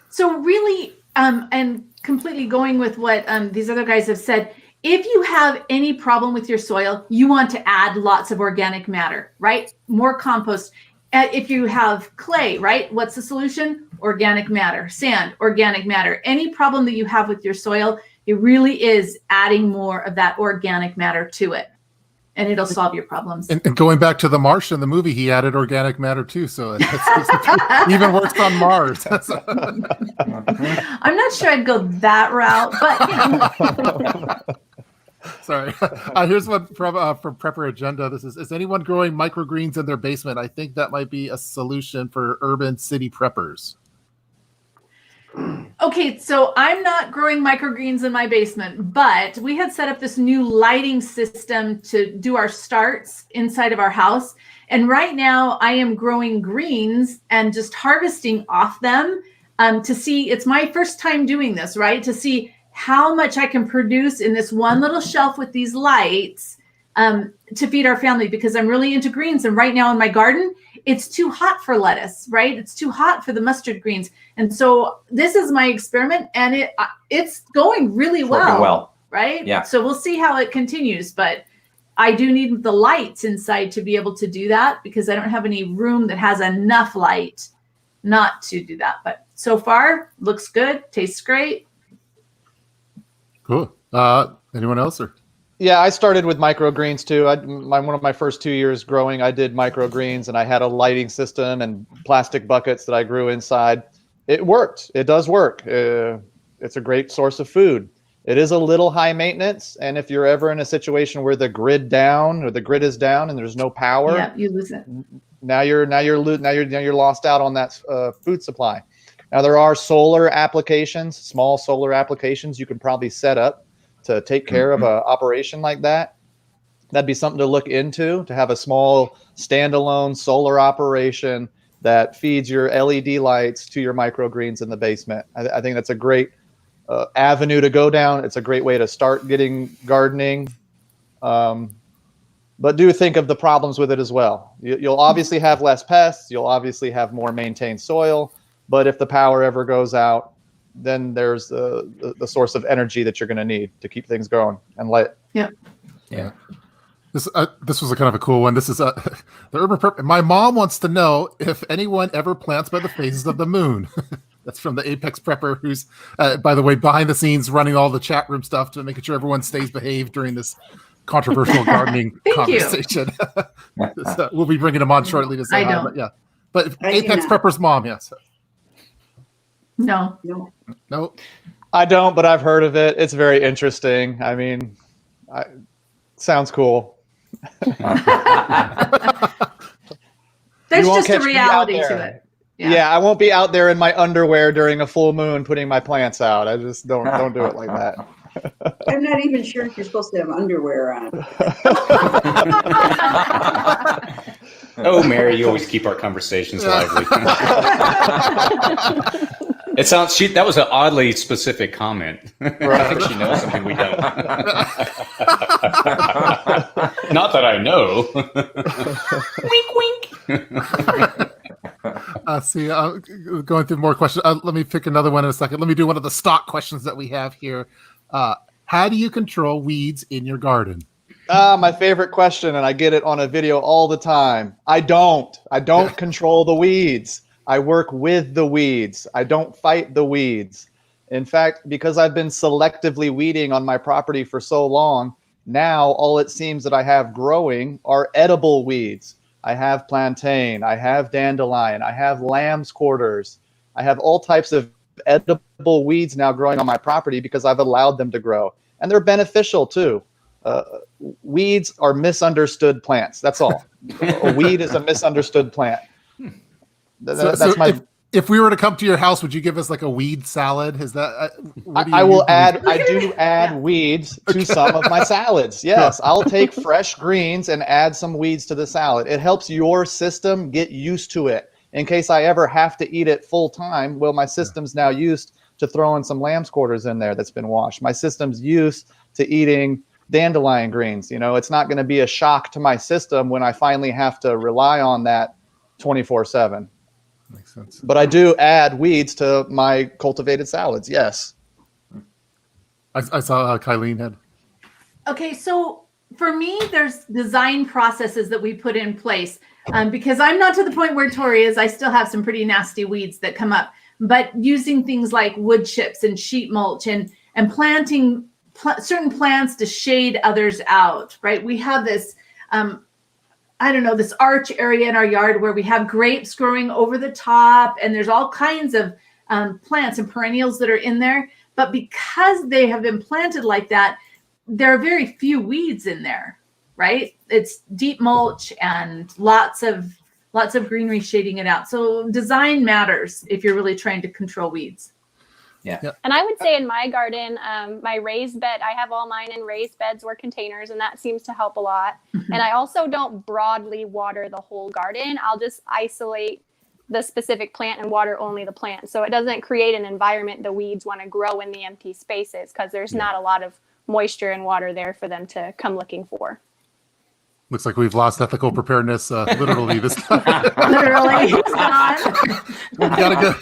Speaker 3: So really, and completely going with what these other guys have said, if you have any problem with your soil, you want to add lots of organic matter, right? More compost. If you have clay, right? What's the solution? Organic matter. Sand, organic matter. Any problem that you have with your soil, it really is adding more of that organic matter to it, and it'll solve your problems.
Speaker 1: And going back to the Martian, the movie, he added organic matter too, so it even works on Mars.
Speaker 3: I'm not sure I'd go that route, but
Speaker 1: Sorry. Here's one from Prepper Agenda. This is anyone growing microgreens in their basement? I think that might be a solution for urban city preppers.
Speaker 3: Okay, so I'm not growing microgreens in my basement, but we had set up this new lighting system to do our starts inside of our house. And right now I am growing greens and just harvesting off them to see, it's my first time doing this, right? To see how much I can produce in this one little shelf with these lights to feed our family, because I'm really into greens. And right now in my garden, it's too hot for lettuce, right? It's too hot for the mustard greens. And so this is my experiment, and it's going really well, right?
Speaker 7: Yeah.
Speaker 3: So we'll see how it continues, but I do need the lights inside to be able to do that, because I don't have any room that has enough light not to do that. But so far, looks good, tastes great.
Speaker 1: Cool. Anyone else? Or
Speaker 6: Yeah, I started with microgreens too. One of my first 2 years growing, I did microgreens, and I had a lighting system and plastic buckets that I grew inside. It worked. It does work. It's a great source of food. It is a little high maintenance, and if you're ever in a situation where the grid is down and there's no power,
Speaker 3: Yeah, you lose it.
Speaker 6: now you're lost out on that food supply. Now there are solar applications, small solar applications you can probably set up to take care of an operation like that. That'd be something to look into, to have a small standalone solar operation that feeds your LED lights to your microgreens in the basement. I think that's a great avenue to go down. It's a great way to start getting gardening. But do think of the problems with it as well. You'll obviously have less pests. You'll obviously have more maintained soil. But if the power ever goes out, then there's the source of energy that you're going to need to keep things going and lit.
Speaker 3: Yeah.
Speaker 5: Yeah.
Speaker 1: this was a kind of a cool one. This is the urban. My mom wants to know if anyone ever plants by the phases of the moon. That's from the Apex Prepper, who's, by the way, behind the scenes running all the chat room stuff to making sure everyone stays behaved during this controversial gardening conversation. So we'll be bringing him on shortly to say hi. But yeah, but Apex Prepper's mom, yes.
Speaker 3: No.
Speaker 6: I don't, but I've heard of it. It's very interesting. I mean, sounds cool.
Speaker 3: There's just a reality to it.
Speaker 6: Yeah, I won't be out there in my underwear during a full moon putting my plants out. I just don't do it like that.
Speaker 2: I'm not even sure if you're supposed to have underwear on.
Speaker 5: Oh, Mary, you always keep our conversations lively. It sounds that was an oddly specific comment. I think she knows something we don't. Not that I know. Wink, wink.
Speaker 1: See, going through more questions. Let me pick another one in a second. Let me do one of the stock questions that we have here. How do you control weeds in your garden?
Speaker 6: My favorite question, and I get it on a video all the time. I don't control the weeds. I work with the weeds. I don't fight the weeds. In fact, because I've been selectively weeding on my property for so long, now all it seems that I have growing are edible weeds. I have plantain, I have dandelion, I have lamb's quarters. I have all types of edible weeds now growing on my property because I've allowed them to grow. And they're beneficial too. Weeds are misunderstood plants. That's all. A weed is a misunderstood plant.
Speaker 1: If we were to come to your house, would you give us like a weed salad? Is that
Speaker 6: I do add weeds to some of my salads. Yes, I'll take fresh greens and add some weeds to the salad. It helps your system get used to it. In case I ever have to eat it full time, well, my system's now used to throwing some lamb's quarters in there that's been washed. My system's used to eating dandelion greens. You know, it's not going to be a shock to my system when I finally have to rely on that 24/7.
Speaker 1: Makes sense.
Speaker 6: But I do add weeds to my cultivated salads. Yes.
Speaker 1: I saw Kylene had.
Speaker 3: Okay, so for me, there's design processes that we put in place because I'm not to the point where Tori is. I still have some pretty nasty weeds that come up, but using things like wood chips and sheet mulch and planting certain plants to shade others out, right? We have this, this arch area in our yard where we have grapes growing over the top, and there's all kinds of plants and perennials that are in there. But because they have been planted like that, there are very few weeds in there, right? It's deep mulch and lots of greenery shading it out. So design matters if you're really trying to control weeds.
Speaker 7: Yeah.
Speaker 1: Yep.
Speaker 8: And I would say in my garden, my raised bed, I have all mine in raised beds or containers, and that seems to help a lot.
Speaker 3: Mm-hmm.
Speaker 8: And I also don't broadly water the whole garden. I'll just isolate the specific plant and water only the plant. So it doesn't create an environment the weeds want to grow in the empty spaces because there's not a lot of moisture and water there for them to come looking for.
Speaker 1: Looks like we've lost ethical preparedness literally this time.
Speaker 3: Literally, he's gone.
Speaker 1: We gotta go.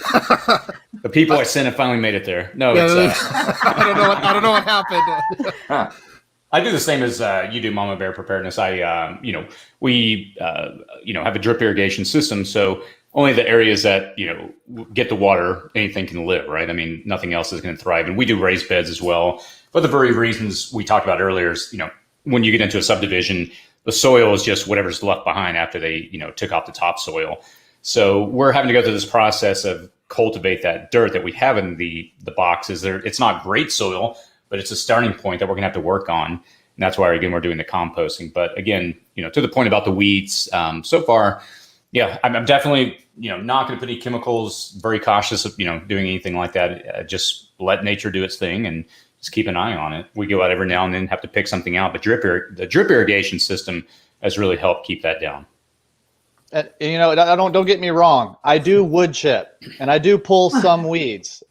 Speaker 5: The people I sent have finally made it there. No,
Speaker 1: Yeah,
Speaker 5: it's,
Speaker 1: I don't know what happened.
Speaker 5: I do the same as you do, Mama Bear Preparedness. We have a drip irrigation system, so only the areas that get the water, anything can live, right? I mean, nothing else is going to thrive, and we do raised beds as well. For the very reasons we talked about earlier, is when you get into a subdivision, the soil is just whatever's left behind after they took off the topsoil. So we're having to go through this process of cultivate that dirt that we have in the boxes. It's not great soil, but it's a starting point that we're going to have to work on. And that's why, again, we're doing the composting. But again, to the point about the weeds, so far, yeah, I'm definitely, not going to put any chemicals, very cautious of, doing anything like that. Just let nature do its thing and just keep an eye on it. We go out every now and then, have to pick something out. But the drip irrigation system has really helped keep that down.
Speaker 6: Don't get me wrong. I do wood chip and I do pull some weeds.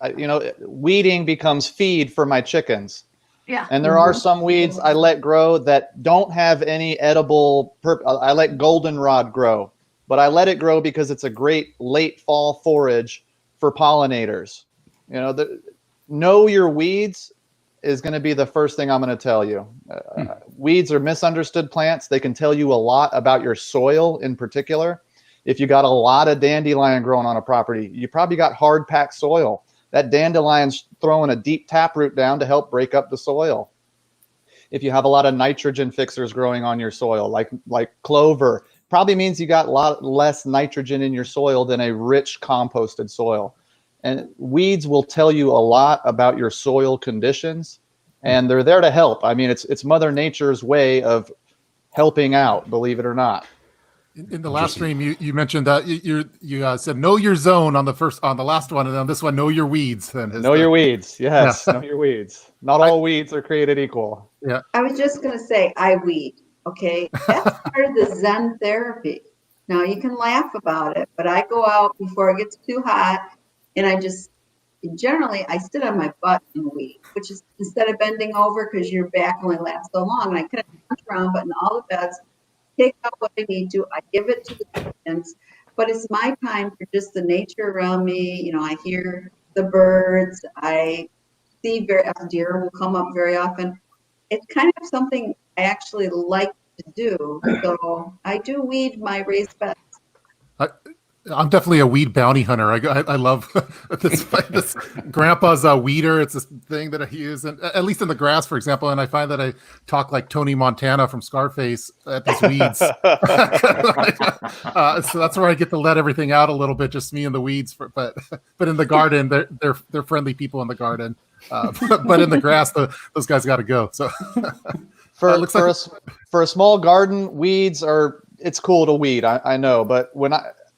Speaker 6: Weeding becomes feed for my chickens.
Speaker 3: Yeah.
Speaker 6: And there are some weeds I let grow that don't have any edible I let goldenrod grow, but I let it grow because it's a great late fall forage for pollinators. Know your weeds is going to be the first thing I'm going to tell you. Weeds are misunderstood plants. They can tell you a lot about your soil in particular. If you got a lot of dandelion growing on a property, you probably got hard packed soil. That dandelion's throwing a deep taproot down to help break up the soil. If you have a lot of nitrogen fixers growing on your soil, like clover, probably means you got a lot less nitrogen in your soil than a rich composted soil. And weeds will tell you a lot about your soil conditions, and they're there to help. I mean, it's Mother Nature's way of helping out, believe it or not.
Speaker 1: In the last stream, you mentioned that you said know your zone on the last one, and on this one, know your weeds.
Speaker 6: Know your weeds, yes, yeah. Know your weeds. Not all weeds are created equal.
Speaker 1: Yeah.
Speaker 2: I was just going to say, I weed. Okay, that's part of the Zen therapy. Now you can laugh about it, but I go out before it gets too hot. And I sit on my butt and weed, which is instead of bending over because your back only lasts so long. And I kind of punch around, but in all the beds, take out what I need to. I give it to the students, but it's my time for just the nature around me. I hear the birds. I see deer will come up very often. It's kind of something I actually like to do. So I do weed my raised beds.
Speaker 1: I'm definitely a weed bounty hunter. I love this grandpa's weeder. It's this thing that I use, and at least in the grass, for example. And I find that I talk like Tony Montana from Scarface at these weeds. So that's where I get to let everything out a little bit, just me and the weeds. But in the garden, they're friendly people in the garden. But in the grass, those guys got to go. So
Speaker 6: for a small garden, weeds it's cool to weed. I know, but when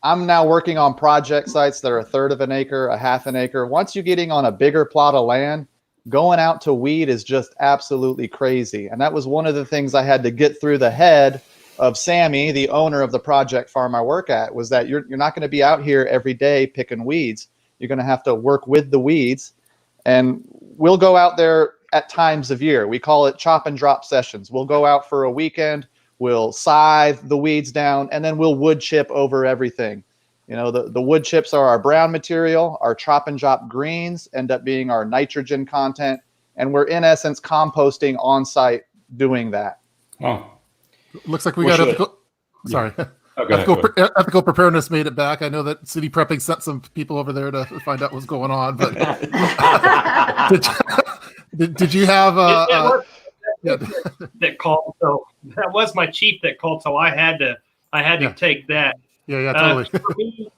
Speaker 6: I'm now working on project sites that are 1/3 of an acre, 1/2 an acre. Once you're getting on a bigger plot of land, going out to weed is just absolutely crazy. And that was one of the things I had to get through the head of Sammy, the owner of the project farm I work at, was that you're not going to be out here every day picking weeds. You're going to have to work with the weeds. And we'll go out there at times of year. We call it chop and drop sessions. We'll go out for a weekend. We'll scythe the weeds down, and then we'll wood chip over everything. The wood chips are our brown material. Our chop and drop greens end up being our nitrogen content, and we're in essence composting on site doing that.
Speaker 5: Oh,
Speaker 1: looks like we got ethical. Sorry, ethical preparedness made it back. I know that City Prepping sent some people over there to find out what's going on. But did you have
Speaker 4: that called? So that was my chief that called. So I had to take that.
Speaker 1: Yeah, totally.
Speaker 4: For me,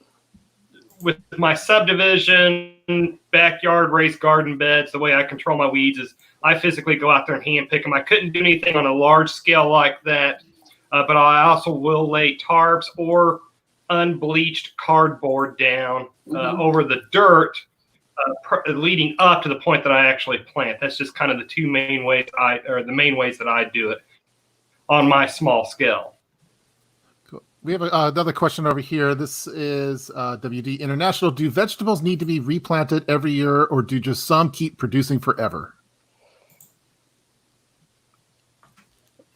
Speaker 4: with my subdivision, backyard raised garden beds, the way I control my weeds is I physically go out there and hand pick them. I couldn't do anything on a large scale like that, but I also will lay tarps or unbleached cardboard down over the dirt leading up to the point that I actually plant. That's just kind of the main ways that I do it on my small scale.
Speaker 1: We have another question over here. This is WD International. Do vegetables need to be replanted every year, or do just some keep producing forever?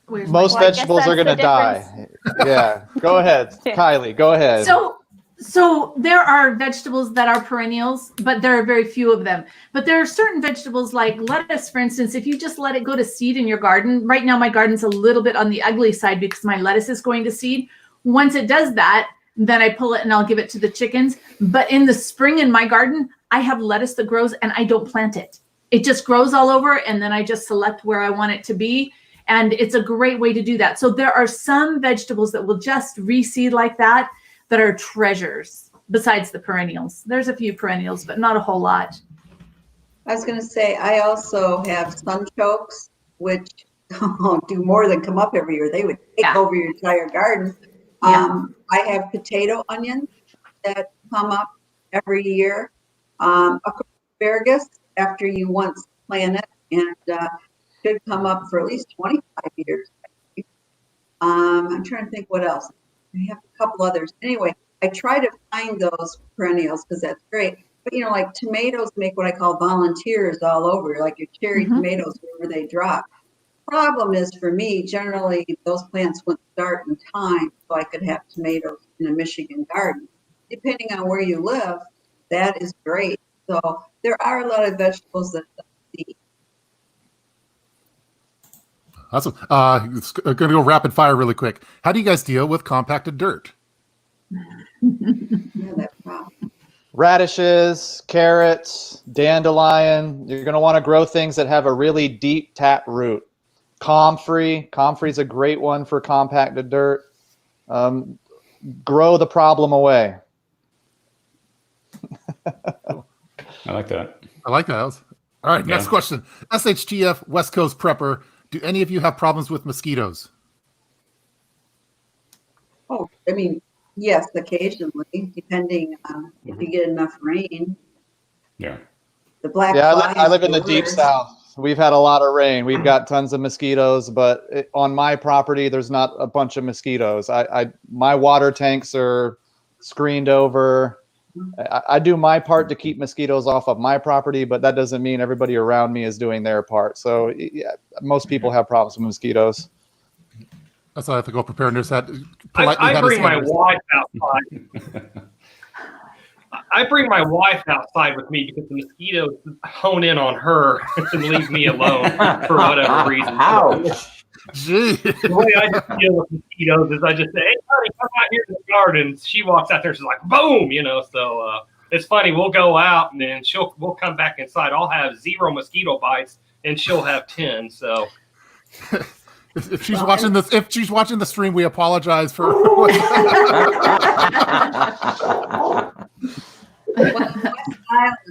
Speaker 3: Where's
Speaker 6: Most
Speaker 3: my-
Speaker 8: Well, I guess
Speaker 6: vegetables are
Speaker 8: that's
Speaker 6: going to
Speaker 8: the
Speaker 6: die. Yeah. Go ahead,
Speaker 8: Yeah.
Speaker 6: Kylie. Go ahead.
Speaker 3: So there are vegetables that are perennials, but there are very few of them. But there are certain vegetables like lettuce, for instance, if you just let it go to seed in your garden. Right now, my garden's a little bit on the ugly side because my lettuce is going to seed. Once it does that, then I pull it and I'll give it to the chickens. But in the spring in my garden, I have lettuce that grows and I don't plant it. It just grows all over, and then I just select where I want it to be. And it's a great way to do that. So there are some vegetables that will just reseed like that are treasures besides the perennials. There's a few perennials, but not a whole lot.
Speaker 2: I was going to say, I also have sunchokes, which do more than come up every year. They would take over your entire garden. I have potato onions that come up every year. Of course, asparagus, after you once plant it, and should come up for at least 25 years. I'm trying to think what else. I have a couple others. Anyway, I try to find those perennials because that's great. But, you know, like tomatoes make what I call volunteers all over, like your cherry tomatoes, wherever they drop. Problem is for me, generally, those plants wouldn't start in time so I could have tomatoes in a Michigan garden. Depending on where you live, that is great. So there are a lot of vegetables that seed.
Speaker 1: Awesome. Going to go rapid fire really quick. How do you guys deal with compacted dirt?
Speaker 2: That problem.
Speaker 6: Radishes, carrots, dandelion. You're going to want to grow things that have a really deep tap root. Comfrey. Comfrey is a great one for compacted dirt. Grow the problem away.
Speaker 5: I like that.
Speaker 1: I like that. All right, next question. SHTF West Coast Prepper. Do any of you have problems with mosquitoes?
Speaker 2: Oh, I mean, yes, occasionally, depending on if you get enough rain.
Speaker 5: Yeah.
Speaker 2: The black
Speaker 6: I
Speaker 2: flies
Speaker 6: live in the
Speaker 2: are
Speaker 6: deep
Speaker 2: worse.
Speaker 6: south. We've had a lot of rain. We've got tons of mosquitoes, but on my property, there's not a bunch of mosquitoes. My water tanks are screened over. I do my part to keep mosquitoes off of my property, but that doesn't mean everybody around me is doing their part. So yeah, most people have problems with mosquitoes.
Speaker 1: That's why I have to go preparedness.
Speaker 4: I bring my wife outside. I bring my wife outside with me because the mosquitoes hone in on her and leave me alone for whatever reason.
Speaker 7: Ouch.
Speaker 1: Gee.
Speaker 4: The way I just deal with mosquitoes is I just say, "Hey, honey, come out here to the garden." She walks out there, she's like, "Boom!" You know. So it's funny. We'll go out and then we'll come back inside. I'll have 0 mosquito bites and she'll have 10. So
Speaker 1: If she's watching the stream, we apologize for.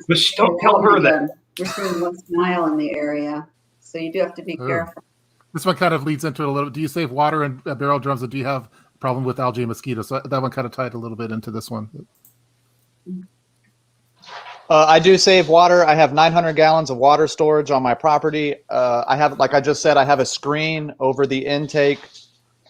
Speaker 4: But don't tell her that.
Speaker 2: We're seeing West Nile in the area, so you do have to be careful.
Speaker 1: This one kind of leads into it a little. Do you save water in barrel drums, or do you have a problem with algae and mosquitoes? So that one kind of tied a little bit into this one.
Speaker 6: I do save water. I have 900 gallons of water storage on my property. I have, like I just said, I have a screen over the intake.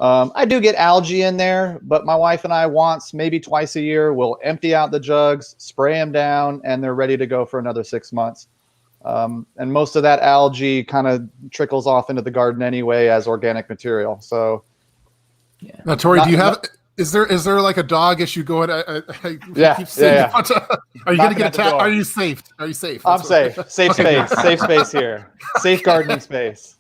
Speaker 6: I do get algae in there, but my wife and I once, maybe twice a year, will empty out the jugs, spray them down, and they're ready to go for another 6 months. And most of that algae kind of trickles off into the garden anyway as organic material. So,
Speaker 7: yeah.
Speaker 1: Now, Tori, do you have? Is there like a dog issue going?
Speaker 6: Yeah.
Speaker 1: Are you going to get attacked? Are you safe? Are you safe?
Speaker 6: I'm safe. Safe space. Safe space here. Safe gardening space.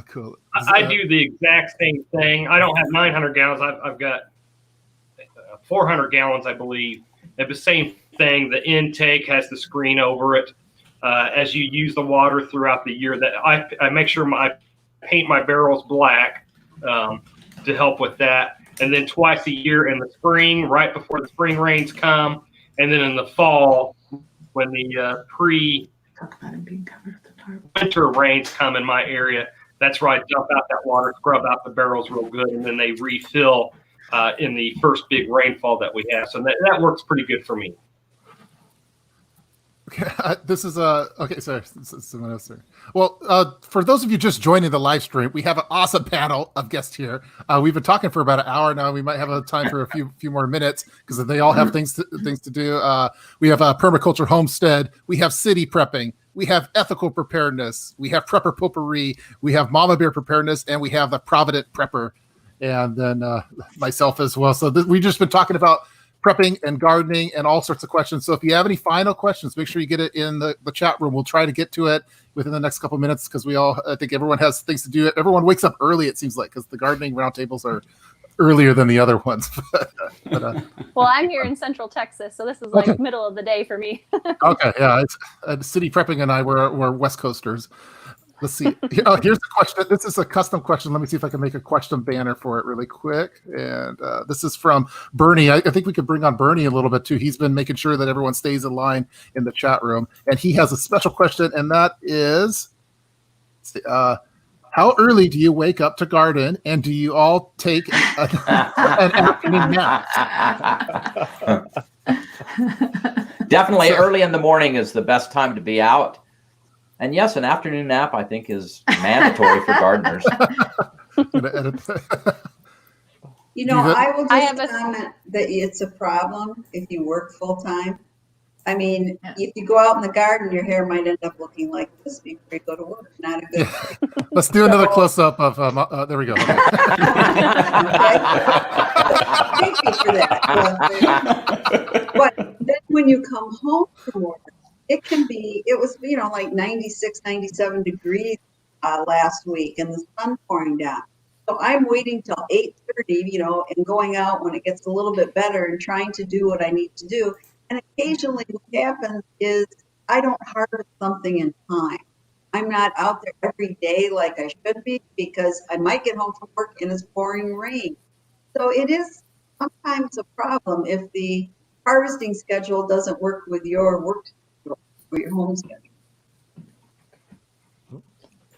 Speaker 1: Cool.
Speaker 4: I do the exact same thing. I don't have 900 gallons. I've got 400 gallons, I believe. It's the same thing. The intake has the screen over it. As you use the water throughout the year, that I make sure I paint my barrels black to help with that. And then twice a year in the spring, right before the spring rains come, and then in the fall when the winter rains come in my area. That's where I dump out that water, scrub out the barrels real good, and then they refill in the first big rainfall that we have. So that works pretty good for me.
Speaker 1: Okay, this is okay. Sorry, someone else there. Well, for those of you just joining the live stream, we have an awesome panel of guests here. We've been talking for about an hour now. We might have a time for a few more minutes because they all have things to do. We have a permaculture homestead. We have city prepping. we have ethical preparedness, we have prepper potpourri, we have mama bear preparedness, and we have the provident prepper, and then myself as well. So we've just been talking about prepping and gardening and all sorts of questions. So if you have any final questions, make sure you get it in the chat room. We'll try to get to it within the next couple of minutes because I think everyone has things to do. Everyone wakes up early, it seems like, because the gardening roundtables are earlier than the other ones.
Speaker 8: Well, I'm here in Central Texas, so this is like middle of the day for me.
Speaker 1: Okay, yeah. City Prepping and I were West Coasters. Let's see. Here's the question. This is a custom question. Let me see if I can make a question banner for it really quick. And this is from Bernie. I think we could bring on Bernie a little bit too. He's been making sure that everyone stays in line in the chat room. And he has a special question, and that is, how early do you wake up to garden, and do you all take an afternoon nap?
Speaker 7: Definitely early in the morning is the best time to be out. And yes, an afternoon nap, I think, is mandatory for gardeners.
Speaker 2: You know, I will just comment that it's a problem if you work full time. I mean, if you go out in the garden, your hair might end up looking like this before you go to work. Not a good thing.
Speaker 1: Let's do another close-up of, there we go.
Speaker 2: Okay. Thank you for that. But then when you come home from work, it was, like 96, 97 degrees last week and the sun pouring down. So I'm waiting till 8:30, and going out when it gets a little bit better and trying to do what I need to do. And occasionally what happens is I don't harvest something in time. I'm not out there every day like I should be because I might get home from work and it's pouring rain. So it is sometimes a problem if the harvesting schedule doesn't work with your work schedule or your home schedule.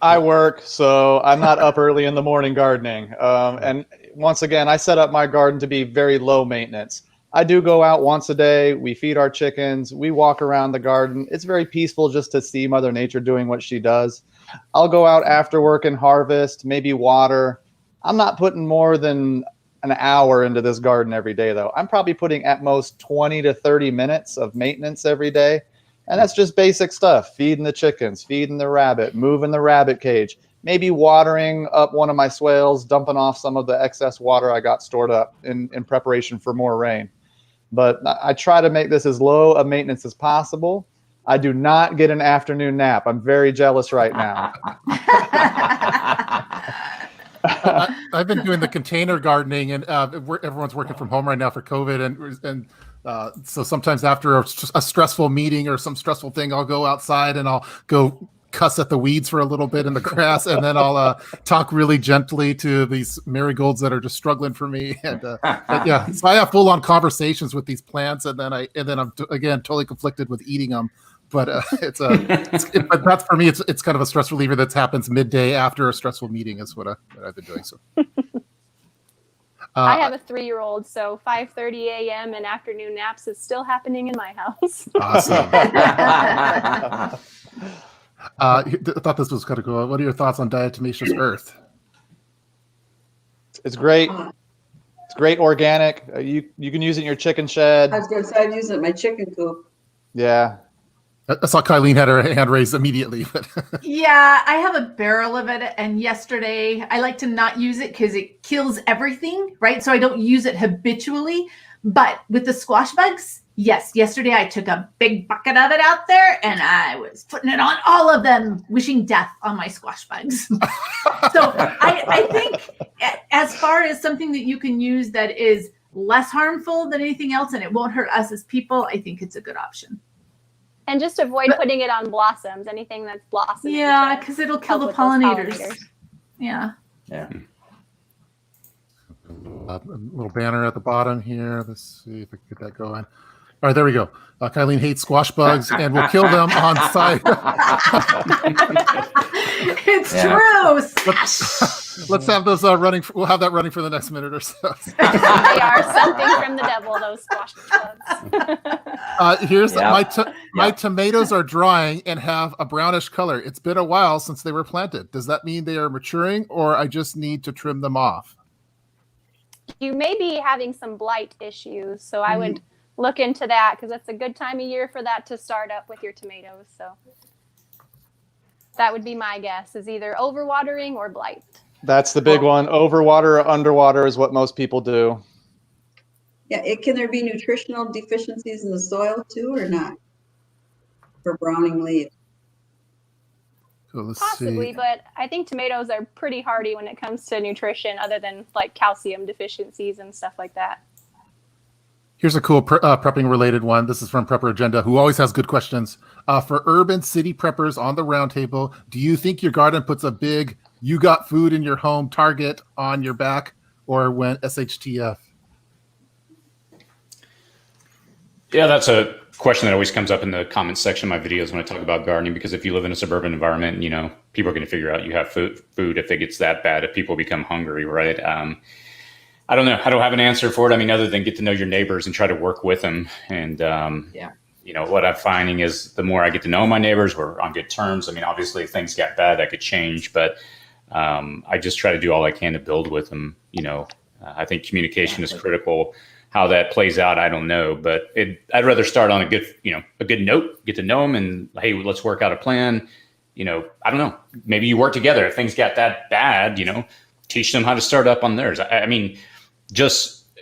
Speaker 6: I work, so I'm not up early in the morning gardening. And once again, I set up my garden to be very low maintenance. I do go out once a day. We feed our chickens. We walk around the garden. It's very peaceful just to see Mother Nature doing what she does. I'll go out after work and harvest, maybe water. I'm not putting more than an hour into this garden every day, though. I'm probably putting at most 20 to 30 minutes of maintenance every day. And that's just basic stuff, feeding the chickens, feeding the rabbit, moving the rabbit cage, maybe watering up one of my swales, dumping off some of the excess water I got stored up in preparation for more rain. But I try to make this as low a maintenance as possible. I do not get an afternoon nap. I'm very jealous right now.
Speaker 1: I've been doing the container gardening, and everyone's working from home right now for COVID, and so sometimes after a stressful meeting or some stressful thing, I'll go outside and I'll go cuss at the weeds for a little bit in the grass, and then I'll talk really gently to these marigolds that are just struggling for me. And so I have full-on conversations with these plants, and then I'm again totally conflicted with eating them. But but that's for me. It's kind of a stress reliever that happens midday after a stressful meeting is what I've been doing. So.
Speaker 8: I have a 3-year-old, so 5:30 a.m. and afternoon naps is still happening in my house.
Speaker 1: Awesome. I thought this was kind of cool. What are your thoughts on diatomaceous earth?
Speaker 6: It's great. It's great organic. You can use it in your chicken shed.
Speaker 2: I was going to say I'd use it in my chicken coop.
Speaker 6: Yeah.
Speaker 1: I saw Kylene had her hand raised immediately. But
Speaker 3: Yeah, I have a barrel of it, and yesterday I like to not use it because it kills everything, right? So I don't use it habitually. But with the squash bugs, yes, yesterday I took a big bucket of it out there and I was putting it on all of them, wishing death on my squash bugs. So I think as far as something that you can use that is less harmful than anything else and it won't hurt us as people, I think it's a good option.
Speaker 8: And just avoid putting it on blossoms, anything that's blossoming.
Speaker 3: Yeah, because it'll kill the pollinators. Yeah.
Speaker 7: Yeah.
Speaker 1: A little banner at the bottom here. Let's see if I can get that going. All right, there we go. Kylene hates squash bugs and will kill them on site.
Speaker 3: It's true.
Speaker 1: Let's have those running. We'll have that running for the next minute or so.
Speaker 8: They are something from the devil, those squash bugs.
Speaker 1: Here's my tomatoes are drying and have a brownish color. It's been a while since they were planted. Does that mean they are maturing, or I just need to trim them off?
Speaker 8: You may be having some blight issues, so I would look into that because that's a good time of year for that to start up with your tomatoes. So That would be my guess, is either overwatering or blight.
Speaker 6: That's the big one. Overwater or underwater is what most people do.
Speaker 2: Yeah, can there be nutritional deficiencies in the soil too, or not? For browning leaves.
Speaker 1: So let's
Speaker 8: Possibly,
Speaker 1: see.
Speaker 8: but I think tomatoes are pretty hardy when it comes to nutrition, other than like calcium deficiencies and stuff like that.
Speaker 1: Here's a cool prepping related one. This is from Prepper Agenda, who always has good questions. For urban city preppers on the roundtable, do you think your garden puts a big "you got food in your home" target on your back, or when SHTF?
Speaker 5: Yeah, that's a question that always comes up in the comments section of my videos when I talk about gardening, because if you live in a suburban environment, you know, people are going to figure out you have food if it gets that bad, if people become hungry, right? I don't know. I don't have an answer for it. I mean, other than get to know your neighbors and try to work with them. And, you know, what I'm finding is the more I get to know my neighbors, we're on good terms. I mean, obviously if things get bad, that could change, but I just try to do all I can to build with them. You know, I think communication is critical. How that plays out, I don't know, but I'd rather start on a good note, get to know them, and hey, let's work out a plan. You know, I don't know, maybe you work together. If things got that bad, you know, teach them how to start up on theirs. I mean,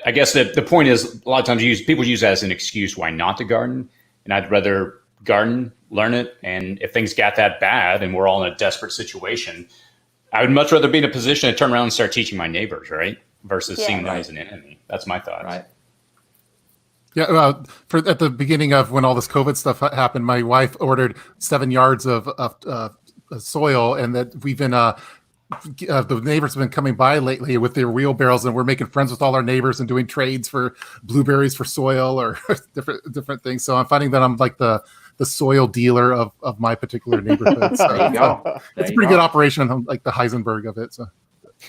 Speaker 5: I guess the point is, a lot of times people use that as an excuse why not to garden, and I'd rather garden, learn it, and if things got that bad and we're all in a desperate situation, I would much rather be in a position to turn around and start teaching my neighbors, right? Versus seeing them as an enemy. That's my thoughts.
Speaker 7: Right.
Speaker 1: Yeah, at the beginning of when all this COVID stuff happened, my wife ordered 7 yards of soil, and that we've been the neighbors have been coming by lately with their wheelbarrows, and we're making friends with all our neighbors and doing trades for blueberries for soil or different things. So I'm finding that I'm like the soil dealer of my particular neighborhood. So
Speaker 7: There you go.
Speaker 1: it's a pretty good operation. I'm like the Heisenberg of it. So.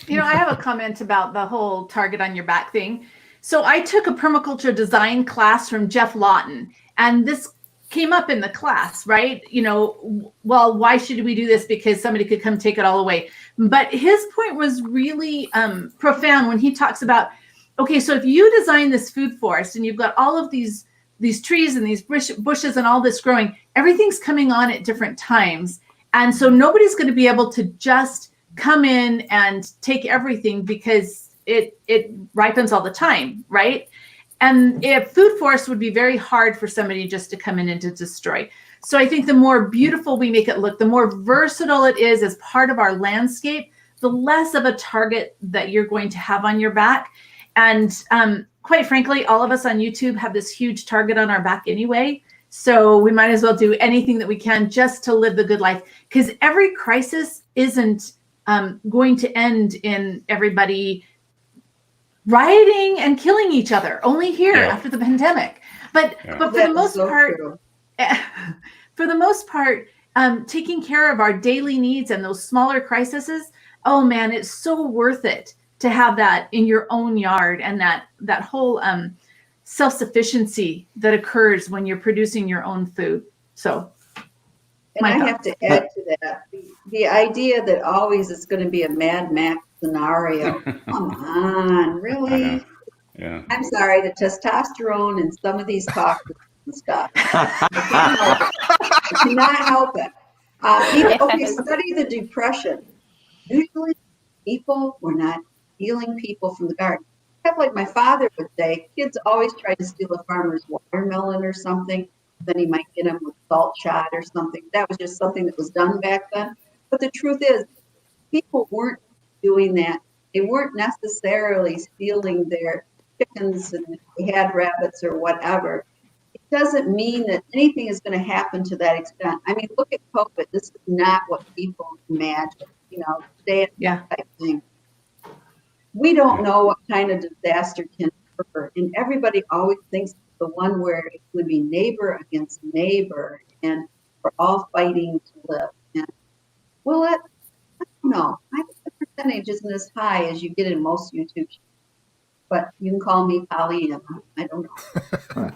Speaker 3: You know, I have a comment about the whole target on your back thing. So I took a permaculture design class from Jeff Lawton, and this came up in the class, right? You know, well, why should we do this? Because somebody could come take it all away. But his point was really profound when he talks about, okay, so if you design this food forest and you've got all of these trees and these bushes and all this growing, everything's coming on at different times. And so nobody's going to be able to just come in and take everything because it ripens all the time, right? And if food forest would be very hard for somebody just to come in and to destroy. So I think the more beautiful we make it look, the more versatile it is as part of our landscape, the less of a target that you're going to have on your back. And quite frankly, all of us on YouTube have this huge target on our back anyway. So we might as well do anything that we can just to live the good life, because every crisis isn't going to end in everybody rioting and killing each other. Only here after the pandemic. But for the most part, for the most part, taking care of our daily needs and those smaller crises, oh man, it's so worth it to have that in your own yard, and that whole self-sufficiency that occurs when you're producing your own food. So,
Speaker 2: and I have to add to that, the idea that always it's going to be a Mad Max scenario. Come on, really?
Speaker 5: Yeah.
Speaker 2: I'm sorry, the testosterone and some of these toxins and stuff. I cannot help it. Okay, study the depression. Usually people were not stealing people from the garden. Except like my father would say, kids always try to steal a farmer's watermelon or something. Then he might get them with salt shot or something. That was just something that was done back then. But the truth is, people weren't doing that. They weren't necessarily stealing their chickens and if they had rabbits or whatever. It doesn't mean that anything is going to happen to that extent. I mean, look at COVID. This is not what people imagine, you know, type thing. We don't know what kind of disaster can occur. And everybody always thinks the one where it's going to be neighbor against neighbor and we're all fighting to live. And well, I don't know. I think the percentage isn't as high as you get in most YouTube channels. But you can call me Pollyanna. I don't know.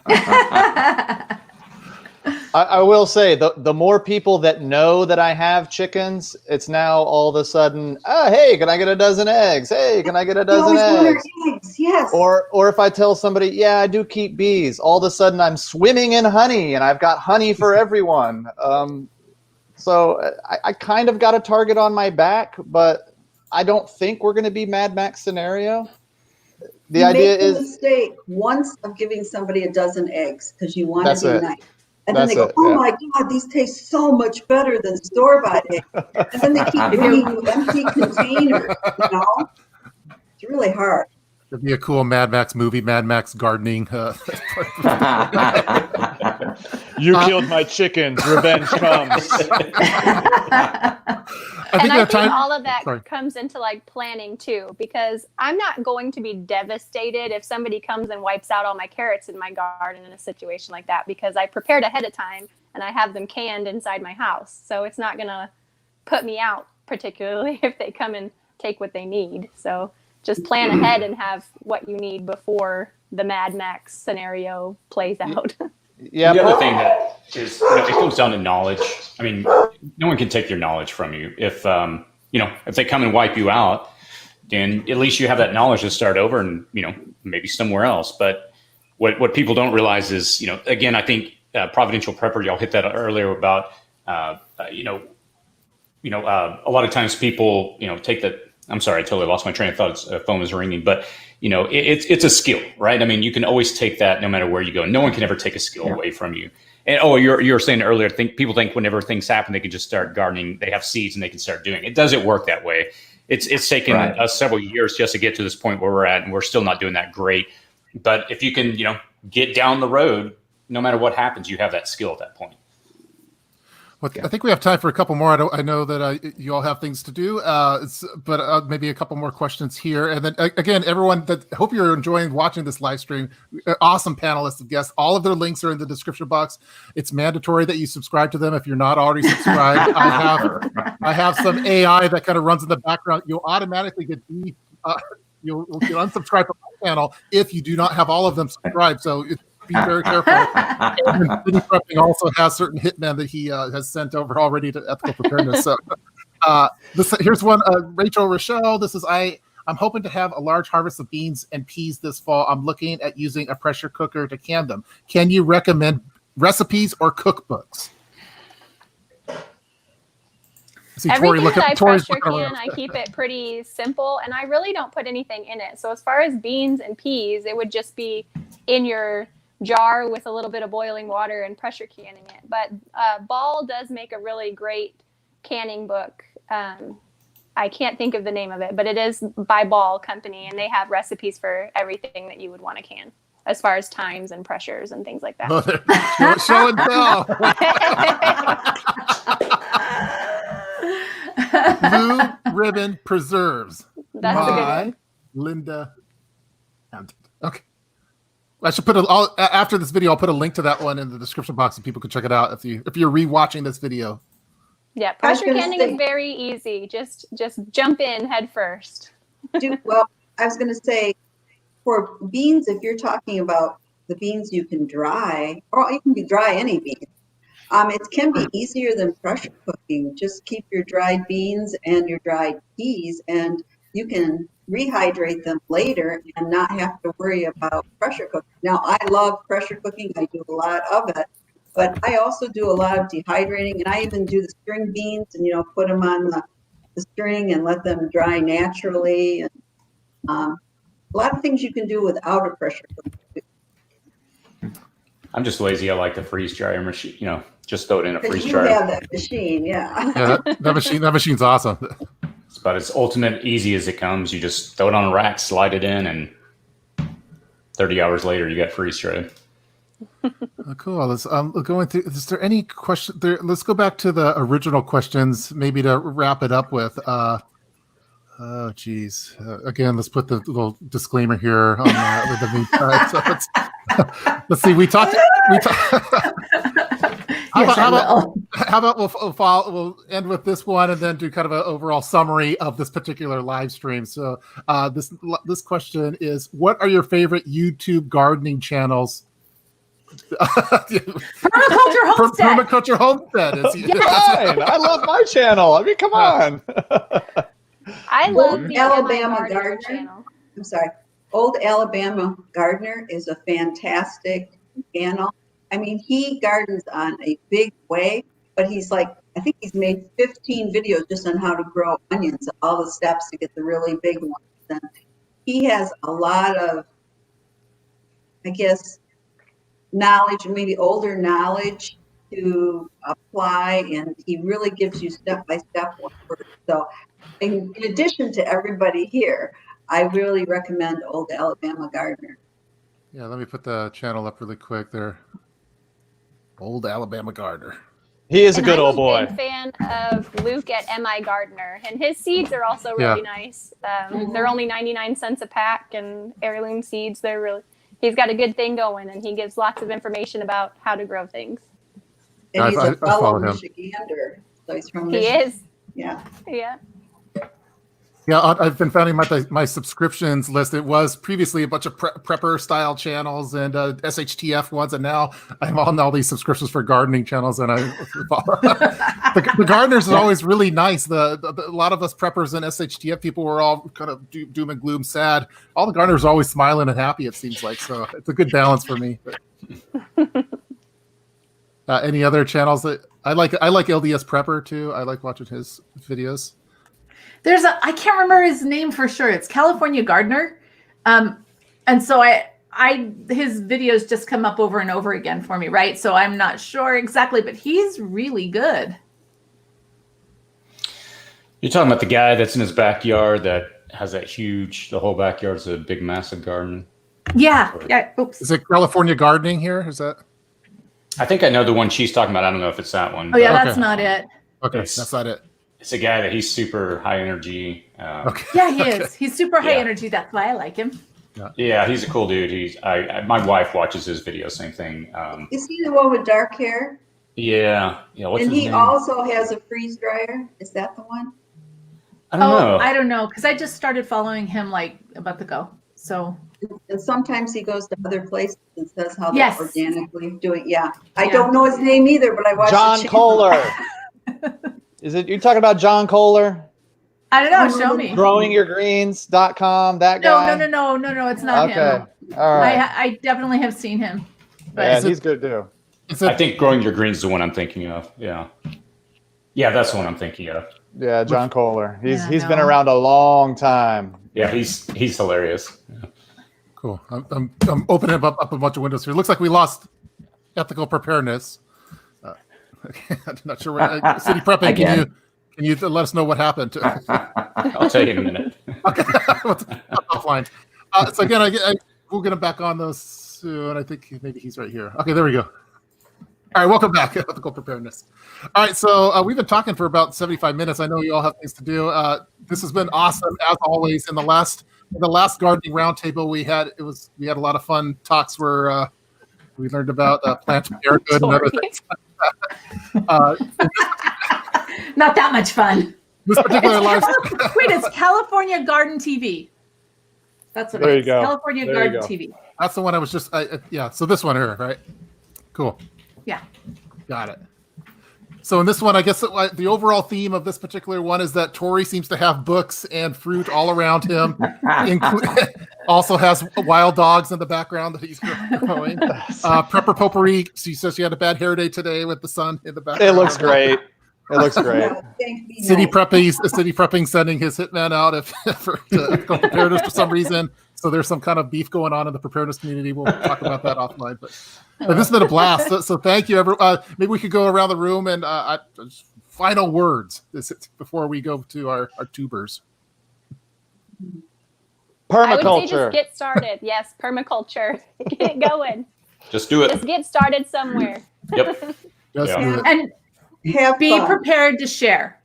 Speaker 6: I will say, the more people that know that I have chickens, it's now all of a sudden, hey, can I get a dozen eggs? Hey, can I get a dozen eggs?
Speaker 2: Yes.
Speaker 6: Or if I tell somebody, yeah, I do keep bees, all of a sudden I'm swimming in honey and I've got honey for everyone. So I kind of got a target on my back, but I don't think we're going to be Mad Max scenario. The idea
Speaker 2: Make the
Speaker 6: is
Speaker 2: mistake once of giving somebody a dozen eggs because you want
Speaker 6: That's
Speaker 2: to be
Speaker 6: it.
Speaker 2: nice. And then
Speaker 6: That's
Speaker 2: they go,
Speaker 6: it,
Speaker 2: oh
Speaker 6: yeah.
Speaker 2: my God, these taste so much better than store-bought eggs. And then they keep bringing you empty containers, you know? It's really hard.
Speaker 1: It'd be a cool Mad Max movie, Mad Max gardening.
Speaker 6: You killed my chickens. Revenge comes.
Speaker 8: I think all of that comes into like planning too, because I'm not going to be devastated if somebody comes and wipes out all my carrots in my garden in a situation like that, because I prepared ahead of time and I have them canned inside my house. So it's not going to put me out particularly if they come and take what they need. So just plan ahead and have what you need before the Mad Max scenario plays out.
Speaker 6: Yeah.
Speaker 5: The other thing that is, it comes down to knowledge. I mean, no one can take your knowledge from you. If if they come and wipe you out, then at least you have that knowledge to start over and maybe somewhere else. But what people don't realize is, again, I think Providential Prepper, y'all hit that earlier about a lot of times people take that. I'm sorry, I totally lost my train of thought. Phone was ringing, but it's a skill, right? I mean, you can always take that no matter where you go. No one can ever take a skill away from you. And you were saying earlier, people think whenever things happen, they can just start gardening. They have seeds and they can start doing it. It doesn't work that way. It's taken us several years just to get to this point where we're at, and we're still not doing that great. But if you can, get down the road, no matter what happens, you have that skill at that point.
Speaker 1: Well, I think we have time for a couple more. I know that you all have things to do, but maybe a couple more questions here. And then again, everyone, hope you're enjoying watching this live stream. Awesome panelists and guests. All of their links are in the description box. It's mandatory that you subscribe to them if you're not already subscribed. I have some AI that kind of runs in the background. You'll automatically get you'll unsubscribe from my channel if you do not have all of them subscribed. So be very careful. City Prepping also has certain hitmen that he has sent over already to ethical preparedness. So here's one, Rachel Rochelle. This is I'm hoping to have a large harvest of beans and peas this fall. I'm looking at using a pressure cooker to can them. Can you recommend recipes or cookbooks?
Speaker 8: Everything that I pressure can, I keep it pretty simple, and I really don't put anything in it. So as far as beans and peas, it would just be in your jar with a little bit of boiling water and pressure canning it. But Ball does make a really great canning book. I can't think of the name of it, but it is by Ball Company, and they have recipes for everything that you would want to can, as far as times and pressures and things like that.
Speaker 1: Show and tell. Blue Ribbon Preserves.
Speaker 8: That's a good one.
Speaker 1: Linda. Okay. I should put after this video. I'll put a link to that one in the description box, so people can check it out if you're rewatching this video.
Speaker 8: Yeah, pressure canning is very easy. Just jump in head first.
Speaker 2: Well, I was going to say, for beans, if you're talking about the beans you can dry, or you can dry any beans. It can be easier than pressure cooking. Just keep your dried beans and your dried peas, and you can rehydrate them later and not have to worry about pressure cooking. Now, I love pressure cooking. I do a lot of it, but I also do a lot of dehydrating, and I even do the string beans and, put them on the string and let them dry naturally. And a lot of things you can do without a pressure cooker.
Speaker 5: I'm just lazy. I like the freeze dryer machine, just throw it in a freeze
Speaker 2: You
Speaker 5: dryer.
Speaker 2: have that machine, yeah.
Speaker 1: That machine's awesome.
Speaker 5: It's about as ultimate easy as it comes. You just throw it on a rack, slide it in, and 30 hours later, you got freeze dried.
Speaker 1: Cool. Let's going through. Is there any question there? Let's go back to the original questions, maybe to wrap it up with. Oh, geez. Again, let's put the little disclaimer here on the meat side. So let's see. How about we'll end with this one and then do kind of an overall summary of this particular live stream. So this question is, what are your favorite YouTube gardening channels?
Speaker 3: Permaculture Homestead.
Speaker 6: I love my channel. I mean, come on.
Speaker 8: I love the
Speaker 2: Alabama
Speaker 8: Gardener
Speaker 2: Gardener.
Speaker 8: channel.
Speaker 2: I'm sorry. Old Alabama Gardener is a fantastic channel. I mean, he gardens on a big way, but he's like I think he's made 15 videos just on how to grow onions, all the steps to get the really big ones. And he has a lot of, I guess, knowledge, maybe older knowledge to apply, and he really gives you step-by-step work. So in addition to everybody here, I really recommend Old Alabama Gardener.
Speaker 1: Yeah, let me put the channel up really quick there. Old Alabama Gardener.
Speaker 6: He is a
Speaker 8: And
Speaker 6: good
Speaker 8: I'm
Speaker 6: old boy.
Speaker 8: a big fan of Luke at MI Gardener, and his seeds are also really nice. They're only 99 cents a pack, and heirloom seeds. They're really. He's got a good thing going, and he gives lots of information about how to grow things.
Speaker 2: And he's
Speaker 1: I
Speaker 2: a fellow
Speaker 1: followed him.
Speaker 2: Michigander, so he's from
Speaker 8: He
Speaker 2: Michigan.
Speaker 8: is.
Speaker 2: Yeah.
Speaker 8: Yeah.
Speaker 1: Yeah, I've been finding my subscriptions list. It was previously a bunch of prepper style channels and SHTF ones, and now I'm on all these subscriptions for gardening channels. And the gardeners is always really nice. A lot of us preppers and SHTF people were all kind of doom and gloom, sad. All the gardeners are always smiling and happy. It seems like, so it's a good balance for me. Any other channels that I like? I like LDS Prepper too. I like watching his videos.
Speaker 3: There's I can't remember his name for sure. It's California Gardener. And so his videos just come up over and over again for me, right? So I'm not sure exactly, but he's really good.
Speaker 5: You're talking about the guy that's in his backyard that has that the whole backyard's a big, massive garden.
Speaker 3: Yeah. Yeah. Oops.
Speaker 1: Is it California Gardening here? Is that?
Speaker 5: I think I know the one she's talking about. I don't know if it's that one.
Speaker 3: Oh yeah,
Speaker 1: Okay.
Speaker 3: that's not it.
Speaker 1: Okay, that's not it.
Speaker 5: It's a guy that he's super high energy.
Speaker 1: Okay.
Speaker 3: Yeah, he is. He's super high
Speaker 5: Yeah.
Speaker 3: energy. That's why I like him.
Speaker 5: Yeah, he's a cool dude. My wife watches his videos. Same thing.
Speaker 2: Is he the one with dark hair?
Speaker 5: Yeah. What's
Speaker 2: And
Speaker 5: his
Speaker 2: he
Speaker 5: name?
Speaker 2: also has a freeze dryer. Is that the one?
Speaker 5: I don't know.
Speaker 3: I don't know, because I just started following him like a month ago. So
Speaker 2: And sometimes he goes to other places and says how
Speaker 3: Yes.
Speaker 2: they're organically doing. Yeah. I
Speaker 3: Yeah.
Speaker 2: don't know his name either, but I watched
Speaker 6: John
Speaker 2: the channel.
Speaker 6: Kohler. Is it you talking about John Kohler?
Speaker 3: I don't know. Show me.
Speaker 6: Growingyourgreens.com, that guy?
Speaker 3: No. It's not
Speaker 6: Okay.
Speaker 3: him.
Speaker 6: All right.
Speaker 3: I definitely have seen him. But
Speaker 6: Yeah, he's good too.
Speaker 5: I think Growing Your Greens is the one I'm thinking of. Yeah. Yeah, that's the one I'm thinking of.
Speaker 6: Yeah, John Kohler. He's
Speaker 3: Yeah,
Speaker 6: been
Speaker 3: no.
Speaker 6: around a long time.
Speaker 5: Yeah, he's hilarious. Yeah.
Speaker 1: Cool. I'm opening up a bunch of windows here. It looks like we lost ethical preparedness. Okay, I'm not sure. City prepping. Can you let us know what happened?
Speaker 5: I'll tell you in a minute.
Speaker 1: Okay, offline. So again, we'll get him back on those soon. I think maybe he's right here. Okay, there we go. All right, welcome back. Ethical preparedness. All right, so we've been talking for about 75 minutes. I know you all have things to do. This has been awesome as always. In the last gardening roundtable we had a lot of fun talks where we learned about plant parenthood and other things.
Speaker 3: not that much fun.
Speaker 1: This particular live.
Speaker 3: Wait, it's California Garden TV. That's what
Speaker 6: There
Speaker 3: it
Speaker 6: you
Speaker 3: is.
Speaker 6: go.
Speaker 3: California
Speaker 6: There you
Speaker 3: Garden
Speaker 6: go.
Speaker 3: TV.
Speaker 1: That's the one I was just. Yeah. So this one here, right? Cool.
Speaker 3: Yeah.
Speaker 1: Got it. So in this one, I guess the overall theme of this particular one is that Tori seems to have books and fruit all around him. Also has wild dogs in the background that he's growing. Prepper Potpourri, she says she had a bad hair day today with the sun in the background.
Speaker 6: It looks great. It looks great.
Speaker 2: Yeah, thank you.
Speaker 1: City Prepping sending his hitman out to go preparedness for some reason. So there's some kind of beef going on in the preparedness community. We'll talk about that offline. But this has been a blast. So thank you, everyone. Maybe we could go around the room and final words before we go to our tubers.
Speaker 8: I would say
Speaker 6: Permaculture.
Speaker 8: just get started. Yes, permaculture. Get it going.
Speaker 5: Just do it.
Speaker 8: Just get started somewhere.
Speaker 5: Yep.
Speaker 1: Just
Speaker 5: Yeah.
Speaker 1: do it.
Speaker 3: And
Speaker 2: Have
Speaker 3: be
Speaker 2: fun.
Speaker 3: prepared to share,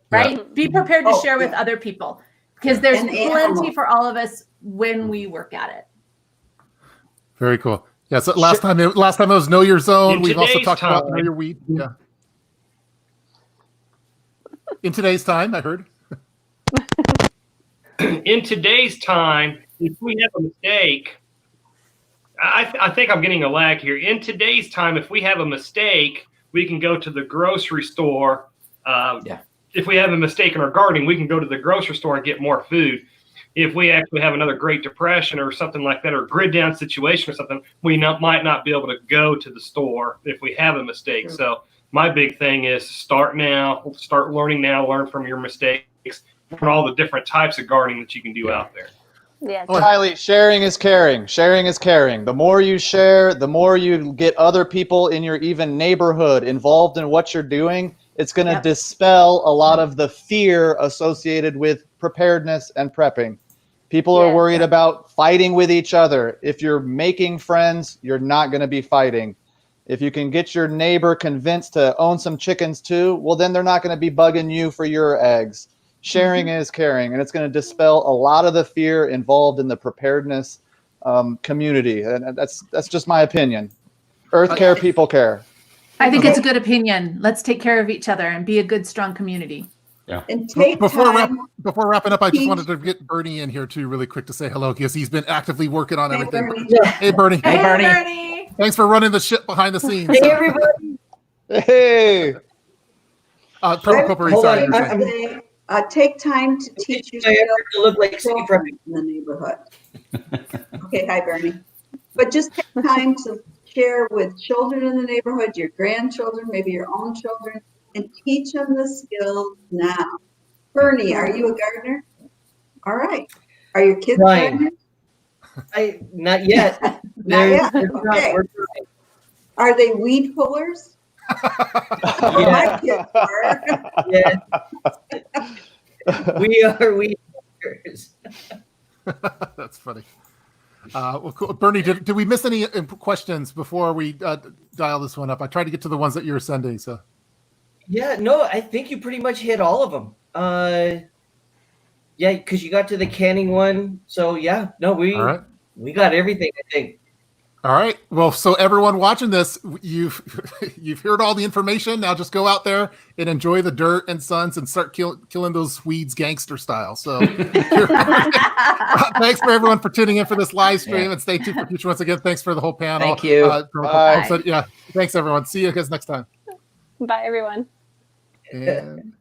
Speaker 3: right? Be prepared to share with other people, because there's
Speaker 2: And
Speaker 3: plenty
Speaker 2: animals.
Speaker 3: for all of us when we work at it.
Speaker 1: Very cool. Yeah. So last time it was Know Your Zone.
Speaker 4: In
Speaker 1: We've also
Speaker 4: today's
Speaker 1: talked about
Speaker 4: time-
Speaker 1: Know Your Weed. Yeah. In today's time, I heard.
Speaker 4: In today's time, if we have a mistake, I think I'm getting a lag here. In today's time, if we have a mistake, we can go to the grocery store. If we have a mistake in our gardening, we can go to the grocery store and get more food. If we actually have another Great Depression or something like that, or grid down situation or something, we might not be able to go to the store if we have a mistake. So my big thing is start now, start learning now, learn from your mistakes, learn all the different types of gardening that you can do out there.
Speaker 8: Yes.
Speaker 6: Kylie, sharing is caring. Sharing is caring. The more you share, the more you get other people in your even neighborhood involved in what you're doing. It's going to dispel a lot of the fear associated with preparedness and prepping. People are worried about fighting with each other. If you're making friends, you're not going to be fighting. If you can get your neighbor convinced to own some chickens too, well, then they're not going to be bugging you for your eggs. Sharing is caring, and it's going to dispel a lot of the fear involved in the preparedness community. And that's just my opinion. Earth care, people care.
Speaker 3: I think it's a good opinion. Let's take care of each other and be a good, strong community.
Speaker 5: Yeah.
Speaker 2: And take
Speaker 1: Before
Speaker 2: time.
Speaker 1: wrapping up, I just
Speaker 2: teach-
Speaker 1: wanted to get Bernie in here too, really quick, to say hello, because he's been actively working on
Speaker 2: Hey,
Speaker 1: everything.
Speaker 2: Bernie.
Speaker 1: Hey, Bernie.
Speaker 7: Hey, Bernie.
Speaker 3: Bernie.
Speaker 1: Thanks for running the shit behind the scenes.
Speaker 9: Hey, everybody.
Speaker 6: Hey,
Speaker 1: Permaculture,
Speaker 9: Hold
Speaker 1: sorry,
Speaker 9: on,
Speaker 1: you were saying.
Speaker 2: Take time to teach your
Speaker 9: I have to look like Steve
Speaker 2: children
Speaker 9: Remy.
Speaker 2: in the neighborhood. Okay, hi Bernie. But just take time to share with children in the neighborhood, your grandchildren, maybe your own children, and teach them the skills now. Bernie, are you a gardener? All right. Are your kids
Speaker 9: Trying.
Speaker 2: gardeners?
Speaker 9: Not yet.
Speaker 2: Not
Speaker 9: They're-
Speaker 2: yet.
Speaker 9: they're not-
Speaker 2: Okay.
Speaker 9: we're trying.
Speaker 2: Are they weed pullers? Oh, my kids are.
Speaker 9: Yeah. We are weed pullers.
Speaker 1: That's funny. Well, cool. Bernie, did we miss any questions before we dial this one up? I tried to get to the ones that you were sending. So
Speaker 9: Yeah, no, I think you pretty much hit all of them. Yeah, because you got to the canning one. So yeah, no,
Speaker 1: all right.
Speaker 9: we got everything, I think.
Speaker 1: All right. Well, so everyone watching this, you've heard all the information. Now just go out there and enjoy the dirt and suns and start killing those weeds gangster style. So thanks for everyone for tuning in for this live stream, and stay tuned for future ones. Again, thanks for the whole panel.
Speaker 7: Thank you.
Speaker 6: Bye.
Speaker 1: So, yeah, thanks everyone. See you guys next time.
Speaker 8: Bye, everyone.
Speaker 1: And